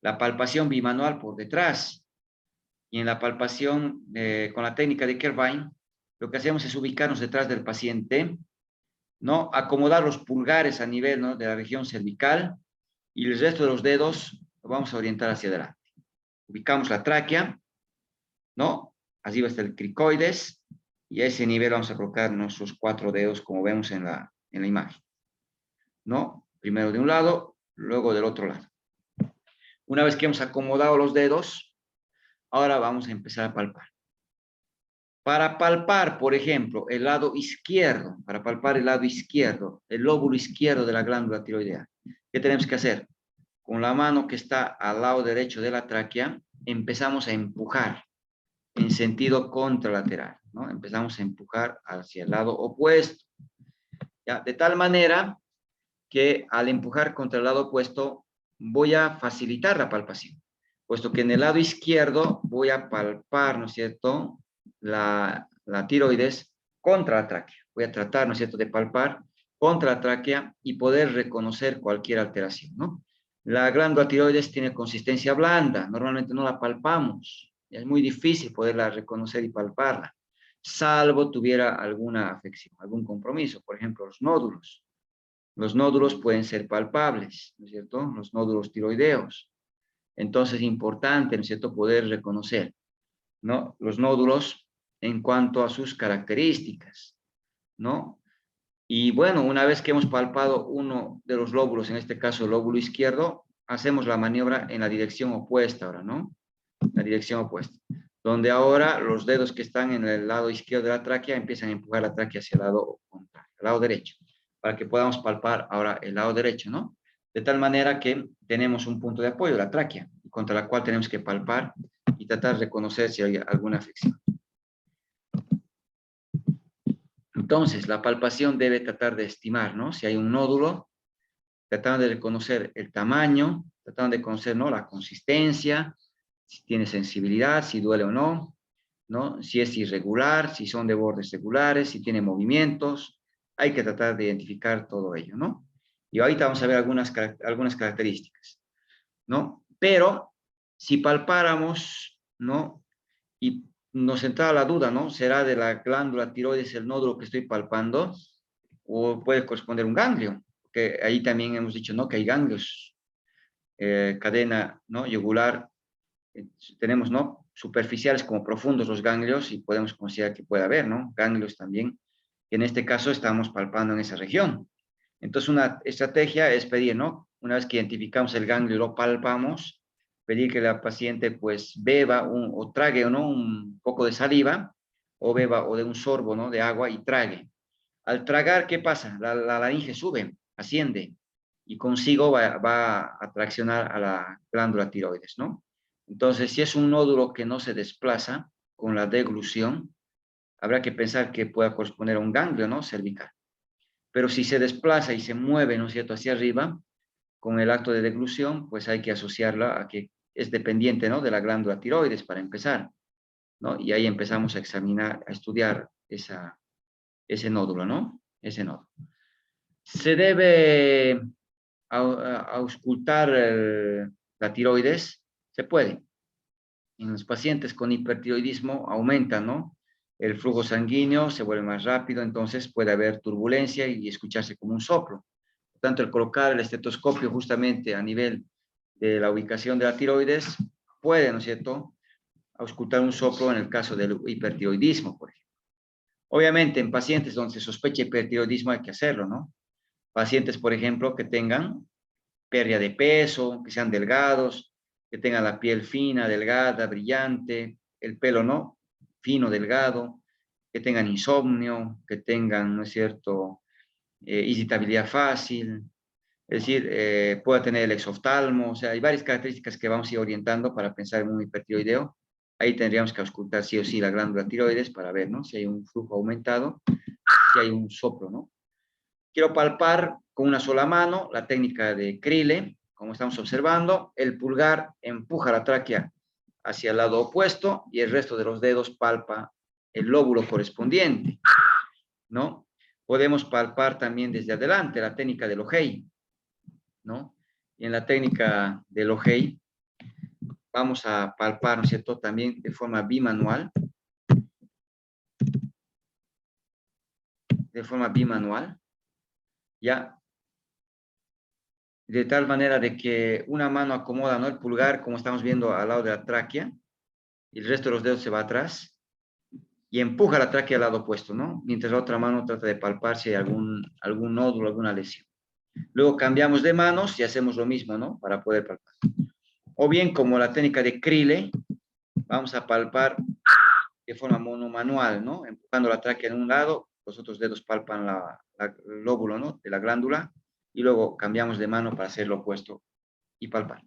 la palpación bimanual por detrás. Y en la palpación con la técnica de Kervine, lo que hacemos es ubicarnos detrás del paciente, ¿no? Acomodar los pulgares a nivel, ¿no? De la región cervical y el resto de los dedos lo vamos a orientar hacia adelante. Ubicamos la tráquea, ¿no? Arriba está el cricoides y a ese nivel vamos a colocar nuestros 4 dedos como vemos en la imagen, ¿no? Primero de un lado, luego del otro lado. Una vez que hemos acomodado los dedos, ahora vamos a empezar a palpar. Para palpar, por ejemplo, el lado izquierdo, para palpar el lado izquierdo, el lóbulo izquierdo de la glándula tiroidea, ¿qué tenemos que hacer? Con la mano que está al lado derecho de la tráquea, empezamos a empujar en sentido contralateral, ¿no? Empezamos a empujar hacia el lado opuesto, ¿ya? De tal manera que al empujar contra el lado opuesto voy a facilitar la palpación, puesto que en el lado izquierdo voy a palpar, ¿no es cierto?, la tiroides contra la tráquea. Voy a tratar, ¿no es cierto?, de palpar contra la tráquea y poder reconocer cualquier alteración, ¿no? La glándula tiroides tiene consistencia blanda, normalmente no la palpamos, es muy difícil poderla reconocer y palparla, salvo tuviera alguna afección, algún compromiso, por ejemplo, los nódulos. Los nódulos pueden ser palpables, ¿no es cierto? Los nódulos tiroideos. Entonces es importante, ¿no es cierto?, poder reconocer, ¿no?, los nódulos en cuanto a sus características, ¿no? Y bueno, una vez que hemos palpado uno de los lóbulos, en este caso el lóbulo izquierdo, hacemos la maniobra en la dirección opuesta ahora, ¿no? La dirección opuesta. Donde ahora los dedos que están en el lado izquierdo de la tráquea empiezan a empujar la tráquea hacia el lado contrario, el lado derecho, para que podamos palpar ahora el lado derecho, ¿no? De tal manera que tenemos un punto de apoyo, la tráquea, contra la cual tenemos que palpar y tratar de reconocer si hay alguna afección. Entonces, la palpación debe tratar de estimar, ¿no? Si hay un nódulo, tratando de reconocer el tamaño, tratando de conocer, ¿no?, la consistencia, si tiene sensibilidad, si duele o no, ¿no? Si es irregular, si son de bordes regulares, si tiene movimientos. Hay que tratar de identificar todo ello, ¿no? Y ahorita vamos a ver algunas características, ¿no? Pero si palpáramos, ¿no?, y nos entraba la duda, ¿no? ¿Será de la glándula tiroides el nódulo que estoy palpando? ¿O puede corresponder a un ganglio? Que ahí también hemos dicho, ¿no?, que hay ganglios, cadena, ¿no?, yugular. Tenemos, ¿no?, superficiales como profundos los ganglios y podemos considerar que puede haber, ¿no?, ganglios también, que en este caso estamos palpando en esa región. Entonces, una estrategia es pedir, ¿no?, una vez que identificamos el ganglio y lo palpamos, pedir que la paciente pues beba o trague, ¿no?, un poco de saliva o beba o de un sorbo, ¿no?, de agua y trague. Al tragar, ¿qué pasa? La laringe sube, asciende y consigo va a traccionar a la glándula tiroides, ¿no? Entonces, si es un nódulo que no se desplaza con la deglución, habrá que pensar que pueda corresponder a un ganglio, ¿no?, cervical. Pero si se desplaza y se mueve, ¿no es cierto?, hacia arriba, con el acto de deglución, pues hay que asociarla a que es dependiente, ¿no?, de la glándula tiroides para empezar, ¿no? Y ahí empezamos a examinar, a estudiar ese nódulo, ¿no? Ese nódulo. Se debe auscultar la tiroides, se puede. En los pacientes con hipertiroidismo aumenta, ¿no?, el flujo sanguíneo se vuelve más rápido, entonces puede haber turbulencia y escucharse como un soplo. Por tanto, el colocar el estetoscopio justamente a nivel de la ubicación de la tiroides puede, ¿no es cierto?, auscultar un soplo en el caso del hipertiroidismo, por ejemplo. Obviamente, en pacientes donde se sospecha hipertiroidismo hay que hacerlo, ¿no? Pacientes, por ejemplo, que tengan pérdida de peso, que sean delgados, que tengan la piel fina, delgada, brillante, el pelo, ¿no?, fino, delgado, que tengan insomnio, que tengan, ¿no es cierto?, irritabilidad fácil, es decir, pueda tener el exoftalmo, o sea, hay varias características que vamos a ir orientando para pensar en un hipertiroideo. Ahí tendríamos que auscultar sí o sí la glándula tiroides para ver, ¿no?, si hay un flujo aumentado, si hay un soplo, ¿no? Quiero palpar con una sola mano la técnica de Crille, como estamos observando. El pulgar empuja la tráquea hacia el lado opuesto y el resto de los dedos palpa el lóbulo correspondiente, ¿no? Podemos palpar también desde adelante la técnica del ojei, ¿no? Y en la técnica del ojei vamos a palpar, ¿no es cierto?, también de forma bimanual. De forma bimanual, ¿ya? De tal manera de que una mano acomoda, ¿no?, el pulgar, como estamos viendo, al lado de la tráquea, y el resto de los dedos se va atrás, y empuja la tráquea al lado opuesto, ¿no? Mientras la otra mano trata de palpar si hay algún nódulo, alguna lesión. Luego cambiamos de manos y hacemos lo mismo, ¿no?, para poder palpar. O bien, como la técnica de Crille, vamos a palpar de forma monomanual, ¿no?, empujando la tráquea en un lado, los otros dedos palpan el lóbulo, ¿no?, de la glándula, y luego cambiamos de mano para hacer lo opuesto y palpar,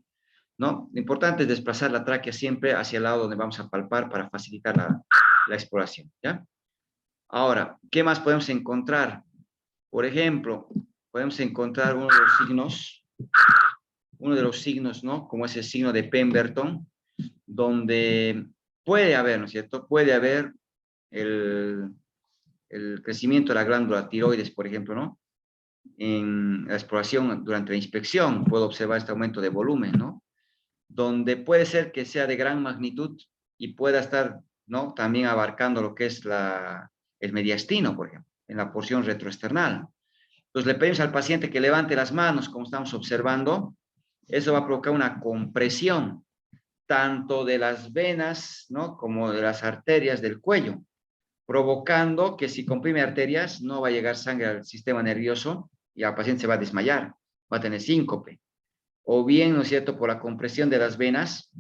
¿no? Lo importante es desplazar la tráquea siempre hacia el lado donde vamos a palpar para facilitar la exploración, ¿ya? Ahora, ¿qué más podemos encontrar? Por ejemplo, podemos encontrar uno de los signos, ¿no?, como es el signo de Pemberton, donde puede haber, ¿no es cierto?, puede haber el crecimiento de la glándula tiroides, por ejemplo, ¿no? En la exploración durante la inspección puedo observar este aumento de volumen, ¿no?, donde puede ser que sea de gran magnitud y pueda estar, ¿no?, también abarcando lo que es el mediastino, por ejemplo, en la porción retroesternal. Entonces le pedimos al paciente que levante las manos, como estamos observando. Eso va a provocar una compresión tanto de las venas, ¿no?, como de las arterias del cuello, provocando que si comprime arterias no va a llegar sangre al sistema nervioso y el paciente se va a desmayar, va a tener síncope. O bien, ¿no es cierto?, por la compresión de las venas,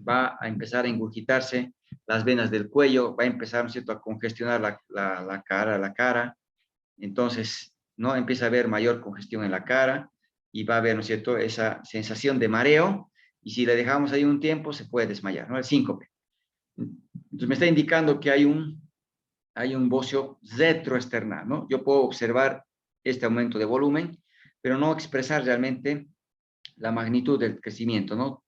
va a empezar a ingurgitarse las venas del cuello, va a empezar, ¿no es cierto?, a congestionar la cara. Entonces, ¿no?, empieza a haber mayor congestión en la cara y va a haber, ¿no es cierto?, esa sensación de mareo, y si le dejamos ahí un tiempo se puede desmayar, ¿no?, el síncope. Entonces me está indicando que hay un bocio retroesternal, ¿no? Yo puedo observar este aumento de volumen, pero no expresar realmente la magnitud del crecimiento, ¿no?,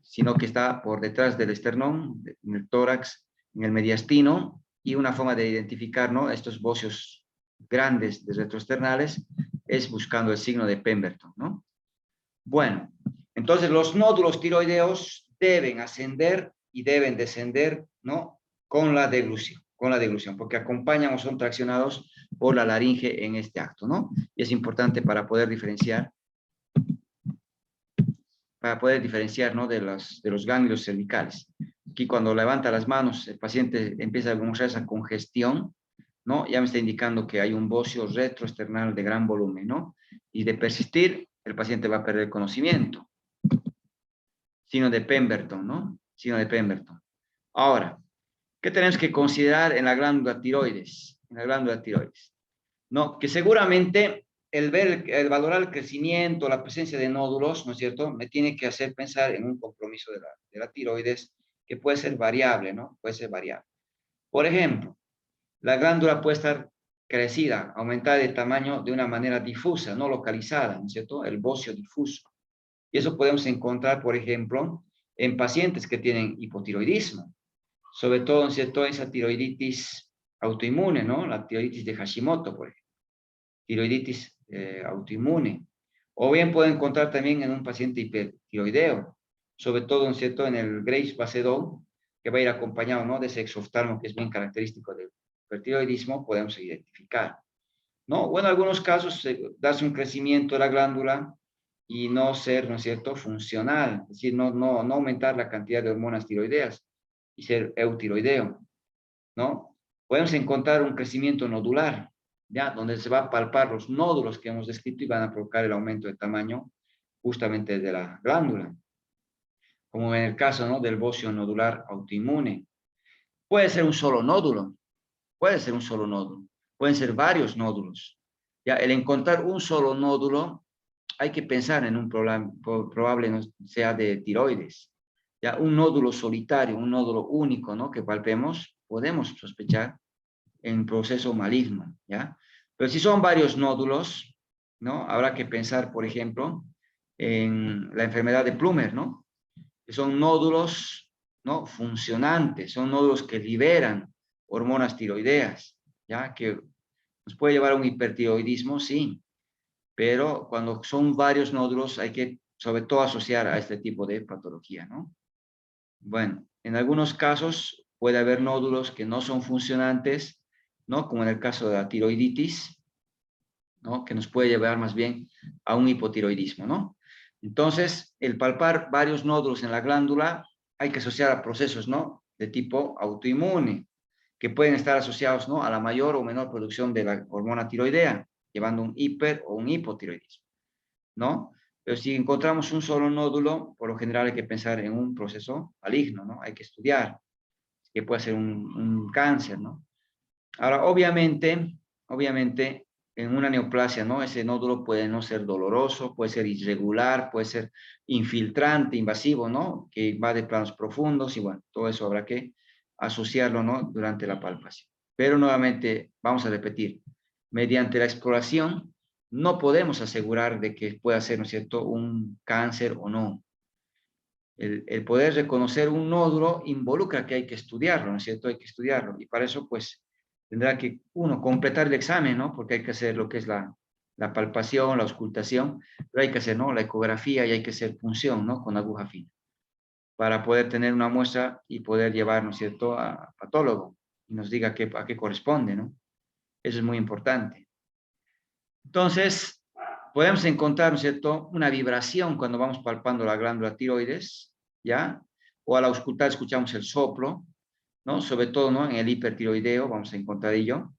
sino que está por detrás del esternón, en el tórax, en el mediastino, y una forma de identificar, ¿no?, estos bocios grandes de retroesternales es buscando el signo de Pemberton, ¿no? Bueno, entonces los nódulos tiroideos deben ascender y deben descender, ¿no?, con la deglución, porque acompañan o son traccionados por la laringe en este acto, ¿no? Y es importante para poder diferenciar, ¿no?, de los ganglios cervicales. Aquí cuando levanta las manos, el paciente empieza a mostrar esa congestión, ¿no? Ya me está indicando que hay un bocio retroesternal de gran volumen, ¿no? Y de persistir, el paciente va a perder conocimiento. Signo de Pemberton, ¿no? Signo de Pemberton. Ahora, ¿qué tenemos que considerar en la glándula tiroides? En la glándula tiroides, ¿no? Que seguramente el valorar el crecimiento, la presencia de nódulos, ¿no es cierto?, me tiene que hacer pensar en un compromiso de la tiroides que puede ser variable, ¿no? Puede ser variable. Por ejemplo, la glándula puede estar crecida, aumentada de tamaño de una manera difusa, no localizada, ¿no es cierto?, el bocio difuso. Y eso podemos encontrar, por ejemplo, en pacientes que tienen hipotiroidismo, sobre todo, ¿no es cierto?, esa tiroiditis autoinmune, ¿no?, la tiroiditis de Hashimoto, por ejemplo, tiroiditis autoinmune. O bien puede encontrar también en un paciente hipertiroideo, sobre todo, ¿no es cierto?, en el Graves-Basedow, que va a ir acompañado, ¿no?, de ese exoftalmo que es bien característico del hipertiroidismo, podemos identificar, ¿no? Bueno, en algunos casos darse un crecimiento de la glándula y no ser, ¿no es cierto?, funcional, es decir, no aumentar la cantidad de hormonas tiroideas y ser eutiroideo, ¿no? Podemos encontrar un crecimiento nodular, ¿ya?, donde se va a palpar los nódulos que hemos descrito y van a provocar el aumento de tamaño justamente de la glándula, como en el caso, ¿no?, del bocio nodular autoinmune. Puede ser un solo nódulo, puede ser un solo nódulo, pueden ser varios nódulos. Ya, el encontrar un solo nódulo, hay que pensar en un probable no sea de tiroides. Ya, un nódulo solitario, un nódulo único, ¿no?, que palpemos, podemos sospechar en proceso maligno, ¿ya? Pero si son varios nódulos, ¿no?, habrá que pensar, por ejemplo, en la enfermedad de Plummer, ¿no?, que son nódulos, ¿no?, funcionantes, son nódulos que liberan hormonas tiroideas, ¿ya?, que nos puede llevar a un hipertiroidismo, sí, pero cuando son varios nódulos hay que sobre todo asociar a este tipo de patología, ¿no? Bueno, en algunos casos puede haber nódulos que no son funcionantes, ¿no?, como en el caso de la tiroiditis, ¿no?, que nos puede llevar más bien a un hipotiroidismo, ¿no? Entonces, el palpar varios nódulos en la glándula hay que asociar a procesos, ¿no?, de tipo autoinmune, que pueden estar asociados, ¿no?, a la mayor o menor producción de la hormona tiroidea, llevando un hiper o un hipotiroidismo, ¿no? Pero si encontramos un solo nódulo, por lo general hay que pensar en un proceso maligno, ¿no? Hay que estudiar, que puede ser un cáncer, ¿no? Ahora, obviamente, en una neoplasia, ¿no?, ese nódulo puede no ser doloroso, puede ser irregular, puede ser infiltrante, invasivo, ¿no?, que va de planos profundos y bueno, todo eso habrá que asociarlo, ¿no?, durante la palpación. Pero nuevamente, vamos a repetir, mediante la exploración no podemos asegurar de que pueda ser, ¿no es cierto?, un cáncer o no. El poder reconocer un nódulo involucra que hay que estudiarlo, ¿no es cierto? Hay que estudiarlo. Y para eso, pues, tendrá que uno completar el examen, ¿no? Porque hay que hacer lo que es la palpación, la auscultación, pero hay que hacer, ¿no?, la ecografía y hay que hacer punción, ¿no?, con aguja fina, para poder tener una muestra y poder llevar, ¿no es cierto?, a patólogo y nos diga a qué corresponde, ¿no? Eso es muy importante. Entonces, podemos encontrar, ¿no es cierto?, una vibración cuando vamos palpando la glándula tiroides, ¿ya? O al auscultar escuchamos el soplo, ¿no? Sobre todo, ¿no?, en el hipertiroideo vamos a encontrar ello,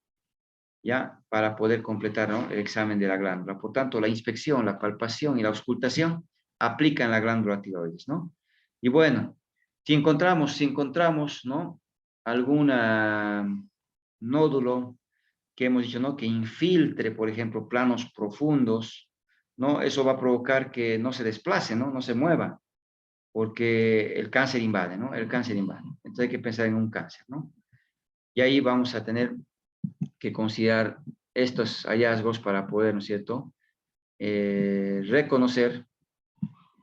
¿ya? Para poder completar, ¿no?, el examen de la glándula. Por tanto, la inspección, la palpación y la auscultación aplican la glándula tiroides, ¿no? Y bueno, si encontramos, ¿no?, algún nódulo que hemos dicho, ¿no?, que infiltre, por ejemplo, planos profundos, ¿no?, eso va a provocar que no se desplace, ¿no?, no se mueva, porque el cáncer invade, ¿no? El cáncer invade. Entonces hay que pensar en un cáncer, ¿no? Y ahí vamos a tener que considerar estos hallazgos para poder, ¿no es cierto?, reconocer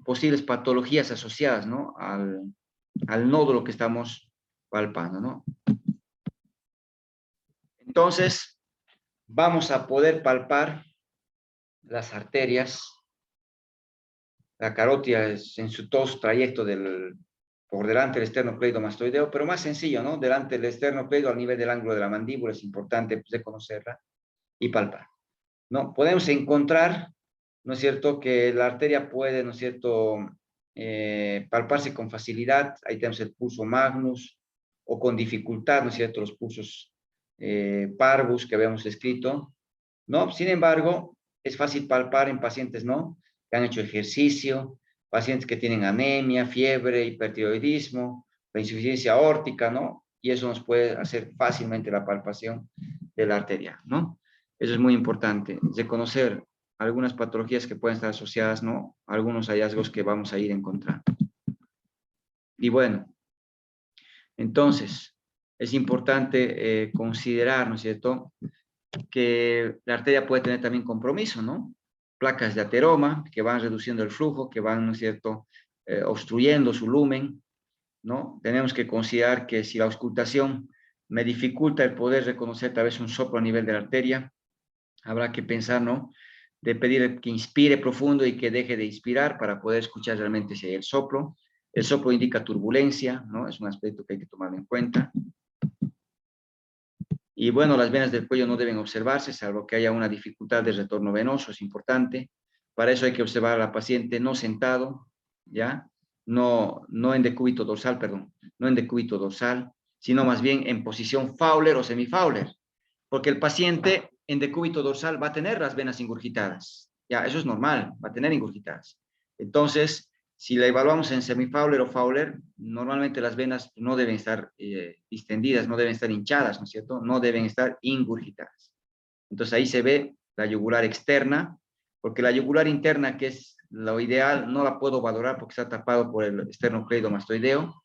posibles patologías asociadas, ¿no?, al nódulo que estamos palpando, ¿no? Entonces, vamos a poder palpar las arterias, la carótida en todo su trayecto por delante del esternocleidomastoideo, pero más sencillo, ¿no? Delante del esternocleido al nivel del ángulo de la mandíbula, es importante pues, reconocerla y palpar, ¿no? Podemos encontrar, ¿no es cierto?, que la arteria puede, ¿no es cierto?, palparse con facilidad, ahí tenemos el pulso magnus, o con dificultad, ¿no es cierto?, los pulsos parvus que habíamos escrito, ¿no? Sin embargo, es fácil palpar en pacientes, ¿no?, que han hecho ejercicio, pacientes que tienen anemia, fiebre, hipertiroidismo, la insuficiencia aórtica, ¿no? Y eso nos puede hacer fácilmente la palpación de la arteria, ¿no? Eso es muy importante, reconocer algunas patologías que pueden estar asociadas, ¿no?, a algunos hallazgos que vamos a ir encontrando. Y bueno, entonces, es importante considerar, ¿no es cierto?, que la arteria puede tener también compromiso, ¿no? Placas de ateroma que van reduciendo el flujo, que van, ¿no es cierto?, obstruyendo su lumen, ¿no? Tenemos que considerar que si la auscultación me dificulta el poder reconocer tal vez un soplo a nivel de la arteria, habrá que pensar, ¿no?, de pedir que inspire profundo y que deje de inspirar para poder escuchar realmente si hay el soplo. El soplo indica turbulencia, ¿no? Es un aspecto que hay que tomar en cuenta. Y bueno, las venas del cuello no deben observarse, salvo que haya una dificultad de retorno venoso, es importante. Para eso hay que observar a la paciente no sentado, ¿ya? No en decúbito dorsal, perdón, no en decúbito dorsal, sino más bien en posición Fowler o semifowler, porque el paciente en decúbito dorsal va a tener las venas ingurgitadas, ya, eso es normal, va a tener ingurgitadas. Entonces, si la evaluamos en semifowler o Fowler, normalmente las venas no deben estar distendidas, no deben estar hinchadas, ¿no es cierto? No deben estar ingurgitadas. Entonces ahí se ve la yugular externa, porque la yugular interna, que es lo ideal, no la puedo valorar porque está tapado por el esternocleidomastoideo,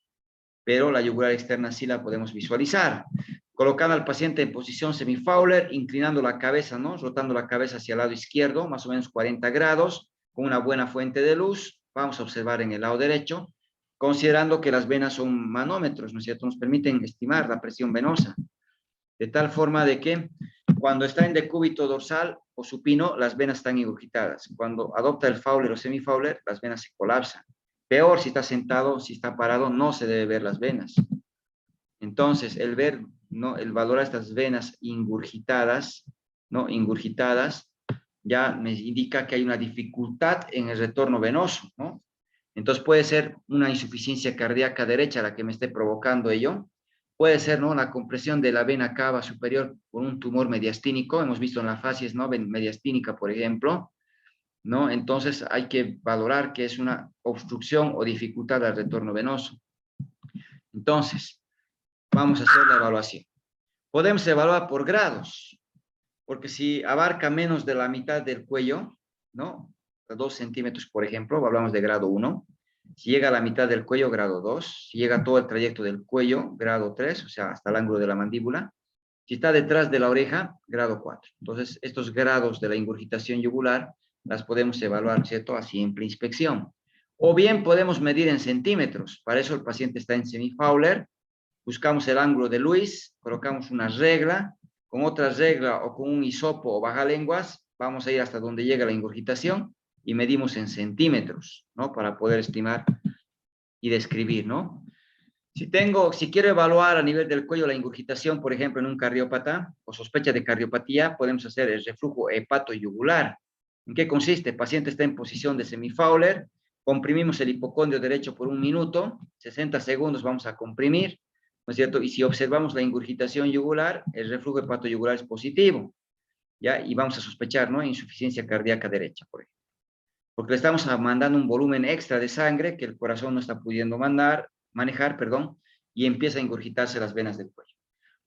pero la yugular externa sí la podemos visualizar. Colocando al paciente en posición semifowler, inclinando la cabeza, ¿no? Rotando la cabeza hacia el lado izquierdo, más o menos 40 grados, con una buena fuente de luz. Vamos a observar en el lado derecho, considerando que las venas son manómetros, ¿no es cierto? Nos permiten estimar la presión venosa, de tal forma de que cuando está en decúbito dorsal o supino, las venas están ingurgitadas. Cuando adopta el Fowler o semifowler, las venas se colapsan. Peor si está sentado, si está parado, no se debe ver las venas. Entonces, el ver, ¿no? El valorar estas venas ingurgitadas, ¿no? Ingurgitadas, ya me indica que hay una dificultad en el retorno venoso, ¿no? Entonces puede ser una insuficiencia cardíaca derecha la que me esté provocando ello. Puede ser, ¿no? La compresión de la vena cava superior por un tumor mediastínico. Hemos visto en la facies, ¿no? Mediastínica, por ejemplo, ¿no? Entonces hay que valorar que es una obstrucción o dificultad al retorno venoso. Entonces, vamos a hacer la evaluación. Podemos evaluar por grados, porque si abarca menos de la mitad del cuello, ¿no? 2 centímetros, por ejemplo, hablamos de grado 1. Si llega a la mitad del cuello, grado 2. Si llega todo el trayecto del cuello, grado 3, o sea, hasta el ángulo de la mandíbula. Si está detrás de la oreja, grado 4. Entonces, estos grados de la ingurgitación yugular las podemos evaluar, ¿cierto? A simple inspección. O bien podemos medir en centímetros. Para eso el paciente está en semifowler. Buscamos el ángulo de Lewis, colocamos una regla, con otra regla o con un hisopo o bajalenguas, vamos a ir hasta donde llega la ingurgitación y medimos en centímetros, ¿no? Para poder estimar y describir, ¿no? Si quiero evaluar a nivel del cuello la ingurgitación, por ejemplo, en un cardiópata o sospecha de cardiopatía, podemos hacer el reflujo hepatoyugular. ¿En qué consiste? El paciente está en posición de semifowler, comprimimos el hipocondrio derecho por 1 minuto, 60 segundos vamos a comprimir, ¿no es cierto? Y si observamos la ingurgitación yugular, el reflujo hepatoyugular es positivo, ¿ya? Y vamos a sospechar, ¿no? Insuficiencia cardíaca derecha, por ejemplo. Porque le estamos mandando un volumen extra de sangre que el corazón no está pudiendo manejar, perdón, y empieza a ingurgitarse las venas del cuello.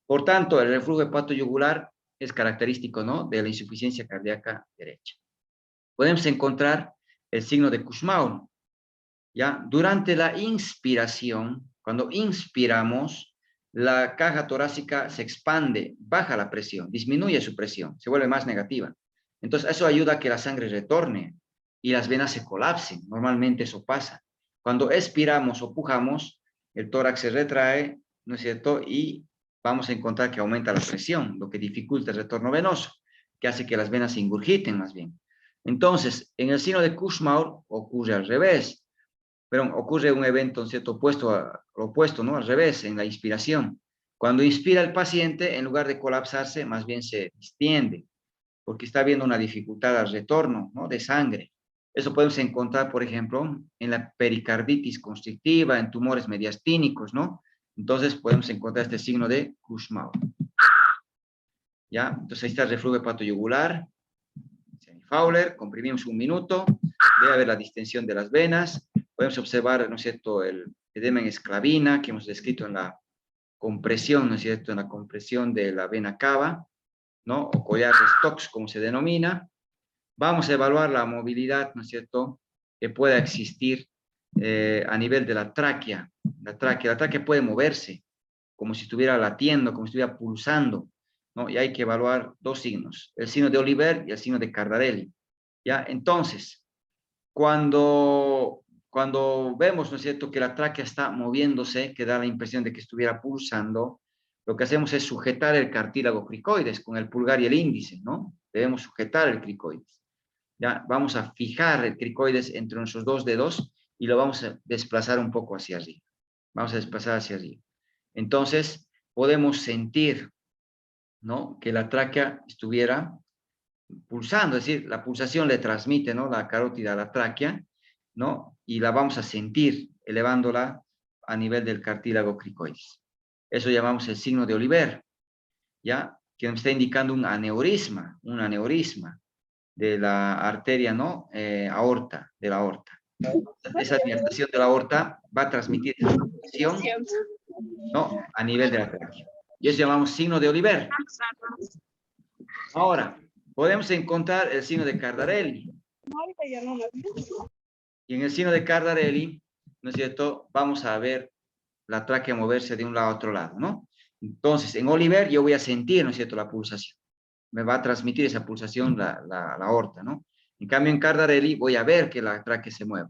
Por tanto, el reflujo hepatoyugular es característico, ¿no? De la insuficiencia cardíaca derecha. Podemos encontrar el signo de Kussmaul, ¿ya? Durante la inspiración, cuando inspiramos, la caja torácica se expande, baja la presión, disminuye su presión, se vuelve más negativa. Entonces, eso ayuda a que la sangre retorne y las venas se colapsen. Normalmente eso pasa. Cuando expiramos o pujamos, el tórax se retrae, ¿no es cierto? Y vamos a encontrar que aumenta la presión, lo que dificulta el retorno venoso, que hace que las venas se ingurgiten más bien. Entonces, en el signo de Kussmaul ocurre al revés. Pero ocurre un evento, ¿cierto? Opuesto, ¿no? Al revés, en la inspiración. Cuando inspira el paciente, en lugar de colapsarse, más bien se distiende, porque está habiendo una dificultad al retorno, ¿no? De sangre. Eso podemos encontrar, por ejemplo, en la pericarditis constrictiva, en tumores mediastínicos, ¿no? Entonces podemos encontrar este signo de Kussmaul. ¿Ya? Entonces ahí está el reflujo hepatoyugular, semifowler, comprimimos 1 minuto, debe haber la distensión de las venas, podemos observar, ¿no es cierto?, el edema en esclavina que hemos descrito en la compresión, ¿no es cierto?, en la compresión de la vena cava, ¿no?, o collar de Stokes, como se denomina. Vamos a evaluar la movilidad, ¿no es cierto?, que pueda existir a nivel de la tráquea. La tráquea puede moverse, como si estuviera latiendo, como si estuviera pulsando, ¿no? Y hay que evaluar 2 signos, el signo de Oliver y el signo de Cardarelli, ¿ya? Entonces, cuando vemos, ¿no es cierto?, que la tráquea está moviéndose, que da la impresión de que estuviera pulsando, lo que hacemos es sujetar el cartílago cricoides con el pulgar y el índice, ¿no? Debemos sujetar el cricoides, ¿ya? Vamos a fijar el cricoides entre nuestros 2 dedos y lo vamos a desplazar un poco hacia arriba. Vamos a desplazar hacia arriba. Entonces, podemos sentir, ¿no?, que la tráquea estuviera pulsando, es decir, la pulsación le transmite, ¿no?, la carótida a la tráquea, ¿no?, y la vamos a sentir elevándola a nivel del cartílago cricoides. Eso llamamos el signo de Oliver, ¿ya?, que nos está indicando un aneurisma de la arteria, ¿no?, aorta, de la aorta. Esa dilatación de la aorta va a transmitir esa presión, ¿no?, a nivel de la tráquea. Y eso llamamos signo de Oliver. Ahora, podemos encontrar el signo de Cardarelli. Y en el signo de Cardarelli, ¿no es cierto?, vamos a ver la tráquea moverse de un lado a otro lado, ¿no? Entonces, en Oliver yo voy a sentir, ¿no es cierto?, la pulsación. Me va a transmitir esa pulsación la aorta, ¿no? En cambio, en Cardarelli voy a ver que la tráquea se mueve.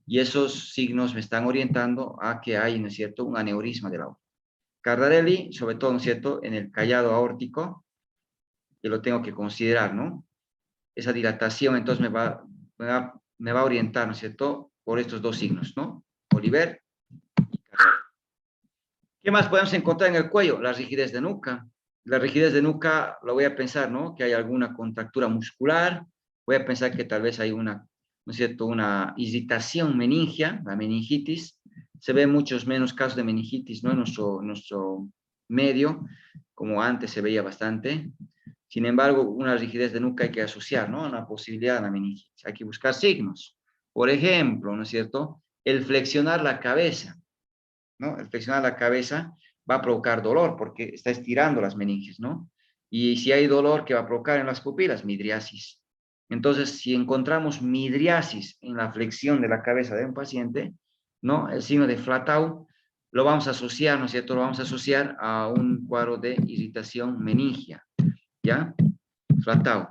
Y esos signos me están orientando a que hay, ¿no es cierto?, un aneurisma de la aorta. Cardarelli, sobre todo, ¿no es cierto?, en el callado aórtico, que lo tengo que considerar, ¿no? Esa dilatación, entonces, me va a orientar, ¿no es cierto?, por estos dos signos, ¿no? Oliver y Cardarelli. ¿Qué más podemos encontrar en el cuello? La rigidez de nuca. La rigidez de nuca, lo voy a pensar, ¿no?, que hay alguna contractura muscular. Voy a pensar que tal vez hay una, ¿no es cierto?, una irritación meningia, la meningitis. Se ven muchos menos casos de meningitis, ¿no?, en nuestro medio, como antes se veía bastante. Sin embargo, una rigidez de nuca hay que asociar, ¿no?, a una posibilidad de la meningitis. Hay que buscar signos. Por ejemplo, ¿no es cierto?, el flexionar la cabeza, ¿no? El flexionar la cabeza va a provocar dolor porque está estirando las meninges, ¿no? Y si hay dolor, ¿qué va a provocar en las pupilas? Midriasis. Entonces, si encontramos midriasis en la flexión de la cabeza de un paciente, ¿no?, el signo de Flatau lo vamos a asociar, ¿no es cierto?, lo vamos a asociar a un cuadro de irritación meningia, ¿ya? Flatau.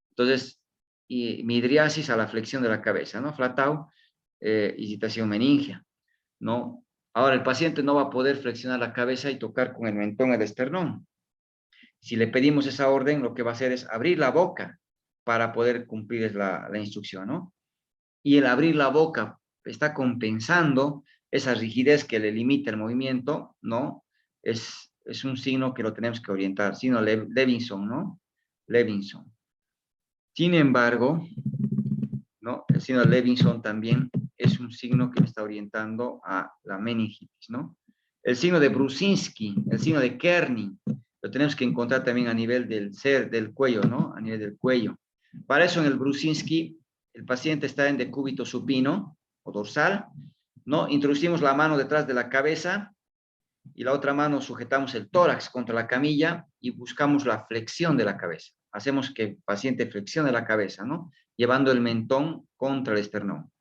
Entonces, y midriasis a la flexión de la cabeza, ¿no? Flatau, irritación meningia, ¿no? Ahora, el paciente no va a poder flexionar la cabeza y tocar con el mentón el esternón. Si le pedimos esa orden, lo que va a hacer es abrir la boca para poder cumplir la instrucción, ¿no? Y el abrir la boca está compensando esa rigidez que le limita el movimiento, ¿no? Es un signo que lo tenemos que orientar, signo Levinson, ¿no? Levinson. Sin embargo, ¿no?, el signo de Levinson también es un signo que me está orientando a la meningitis, ¿no? El signo de Brusinski, el signo de Kerning, lo tenemos que encontrar también a nivel del cuello, ¿no? A nivel del cuello. Para eso, en el Brusinski, el paciente está en decúbito supino o dorsal, ¿no? Introducimos la mano detrás de la cabeza y la otra mano sujetamos el tórax contra la camilla y buscamos la flexión de la cabeza. Hacemos que el paciente flexione la cabeza, ¿no?, llevando el mentón contra el esternón.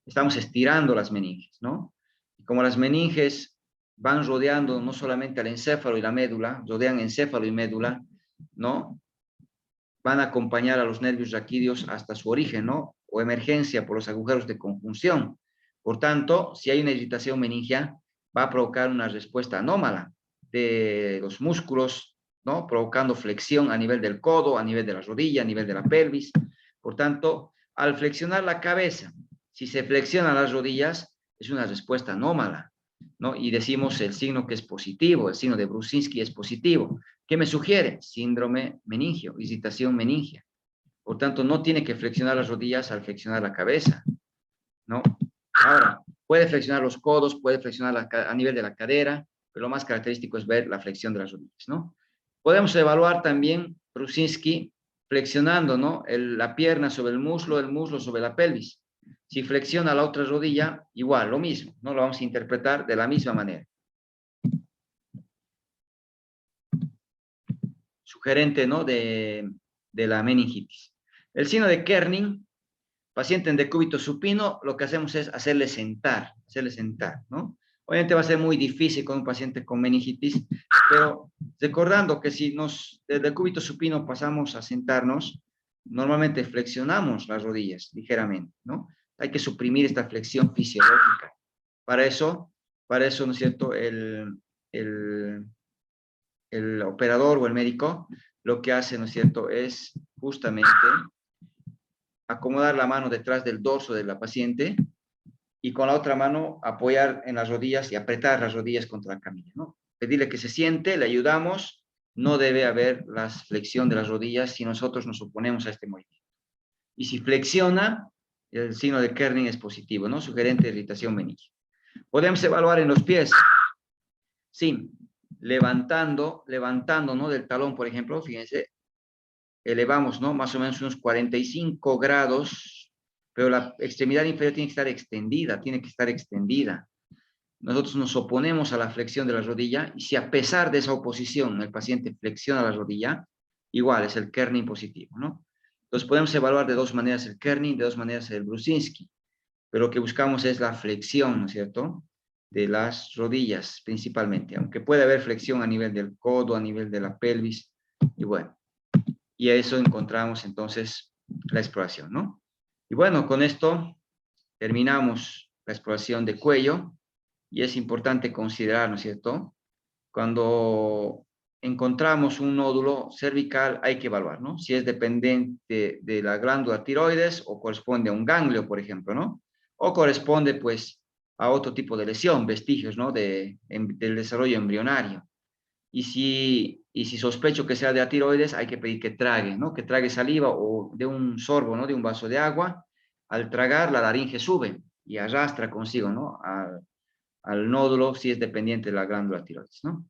Estamos estirando las meninges, ¿no? Y como las meninges van rodeando no solamente al encéfalo y la médula, rodean encéfalo y médula, ¿no?, van a acompañar a los nervios raquídeos hasta su origen, ¿no?, o emergencia por los agujeros de conjunción. Por tanto, si hay una irritación meningia, va a provocar una respuesta anómala de los músculos, ¿no?, provocando flexión a nivel del codo, a nivel de la rodilla, a nivel de la pelvis. Por tanto, al flexionar la cabeza, si se flexionan las rodillas, es una respuesta anómala, ¿no? Y decimos el signo que es positivo, el signo de Brusinski es positivo. ¿Qué me sugiere? Síndrome meningio, irritación meningia. Por tanto, no tiene que flexionar las rodillas al flexionar la cabeza, ¿no? Ahora, puede flexionar los codos, puede flexionar a nivel de la cadera, pero lo más característico es ver la flexión de las rodillas, ¿no? Podemos evaluar también Brusinski flexionando, ¿no?, la pierna sobre el muslo sobre la pelvis. Si flexiona la otra rodilla, igual, lo mismo, ¿no? Lo vamos a interpretar de la misma manera. Sugerente, ¿no?, de la meningitis. El signo de Kerning, paciente en decúbito supino, lo que hacemos es hacerle sentar, ¿no? Obviamente va a ser muy difícil con un paciente con meningitis, pero recordando que si del decúbito supino pasamos a sentarnos, normalmente flexionamos las rodillas ligeramente, ¿no? Hay que suprimir esta flexión fisiológica. Para eso, ¿no es cierto?, el operador o el médico lo que hace, ¿no es cierto?, es justamente acomodar la mano detrás del dorso de la paciente y con la otra mano apoyar en las rodillas y apretar las rodillas contra la camilla, ¿no? Pedirle que se siente, le ayudamos, no debe haber la flexión de las rodillas si nosotros nos oponemos a este movimiento. Y si flexiona, el signo de Kerning es positivo, ¿no? Sugerente de irritación meningia. Podemos evaluar en los pies. Sí, levantando, ¿no? Del talón, por ejemplo, fíjense, elevamos, ¿no? Más o menos unos 45 grados, pero la extremidad inferior tiene que estar extendida. Nosotros nos oponemos a la flexión de la rodilla y si a pesar de esa oposición el paciente flexiona la rodilla, igual es el Kerning positivo, ¿no? Entonces podemos evaluar de dos maneras el Kerning, de dos maneras el Brusinski, pero lo que buscamos es la flexión, ¿no es cierto?, de las rodillas principalmente, aunque puede haber flexión a nivel del codo, a nivel de la pelvis, y bueno, y a eso encontramos entonces la exploración, ¿no? Y bueno, con esto terminamos la exploración de cuello, y es importante considerar, ¿no es cierto?, cuando encontramos un nódulo cervical hay que evaluar, ¿no? Si es dependiente de la glándula tiroides o corresponde a un ganglio, por ejemplo, ¿no? O corresponde, pues, a otro tipo de lesión, vestigios, ¿no? Del desarrollo embrionario. Y si sospecho que sea de la tiroides, hay que pedir que trague, ¿no? Que trague saliva o de un sorbo, ¿no? De un vaso de agua. Al tragar, la laringe sube y arrastra consigo, ¿no? Al nódulo si es dependiente de la glándula tiroides, ¿no?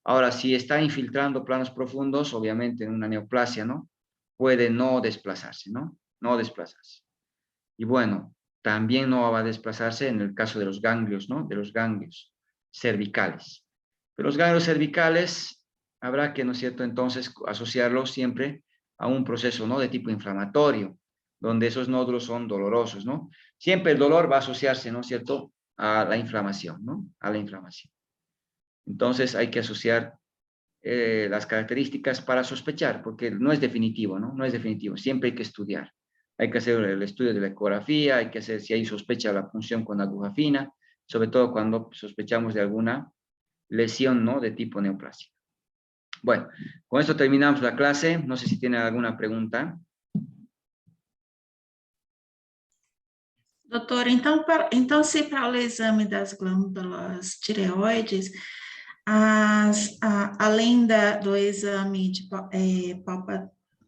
Ahora, si está infiltrando planos profundos, obviamente en una neoplasia, ¿no? Puede no desplazarse, ¿no? No desplazarse. Y bueno, también no va a desplazarse en el caso de los ganglios, ¿no? De los ganglios cervicales. Pero los ganglios cervicales habrá que, ¿no es cierto?, entonces asociarlos siempre a un proceso, ¿no?, de tipo inflamatorio, donde esos nódulos son dolorosos, ¿no? Siempre el dolor va a asociarse, ¿no es cierto?, a la inflamación, ¿no? A la inflamación. Entonces hay que asociar las características para sospechar, porque no es definitivo, ¿no? No es definitivo, siempre hay que estudiar. Hay que hacer el estudio de la ecografía, hay que hacer si hay sospecha de la punción con aguja fina, sobre todo cuando sospechamos de alguna lesión, ¿no?, de tipo neoplasia. Bueno, con esto terminamos la clase. No sé si tienen alguna pregunta. Doutor, então se para o exame das glândulas tireoides, além do exame de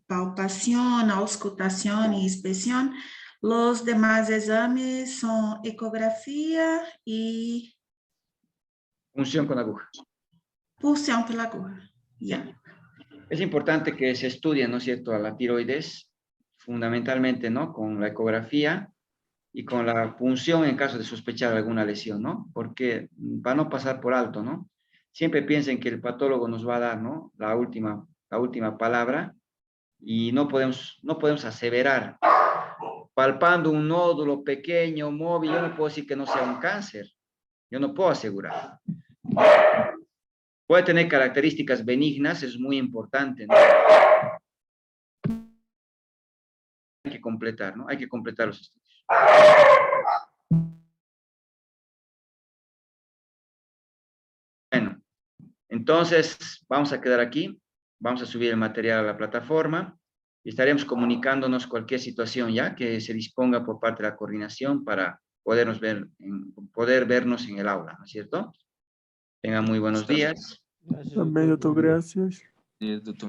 palpación, auscultación y inspección, los demás exames son ecografía y Punción con aguja. punción por la aguja. Yeah. Es importante que se estudie, ¿no es cierto?, a la tiroides, fundamentalmente, ¿no?, con la ecografía y con la punción en caso de sospechar alguna lesión, ¿no? Porque para no pasar por alto, ¿no? Siempre piensen que el patólogo nos va a dar, ¿no?, la última palabra y no podemos aseverar. Palpando un nódulo pequeño, móvil, yo no puedo decir que no sea un cáncer. Yo no puedo asegurar. Puede tener características benignas, es muy importante, ¿no? Hay que completar, ¿no? Hay que completar los estudios. Bueno, entonces vamos a quedar aquí. Vamos a subir el material a la plataforma y estaremos comunicándonos cualquier situación ya que se disponga por parte de la coordinación para poder vernos en el aula, ¿no es cierto? Tengan muy buenos días. También, doctor, gracias. Doctor.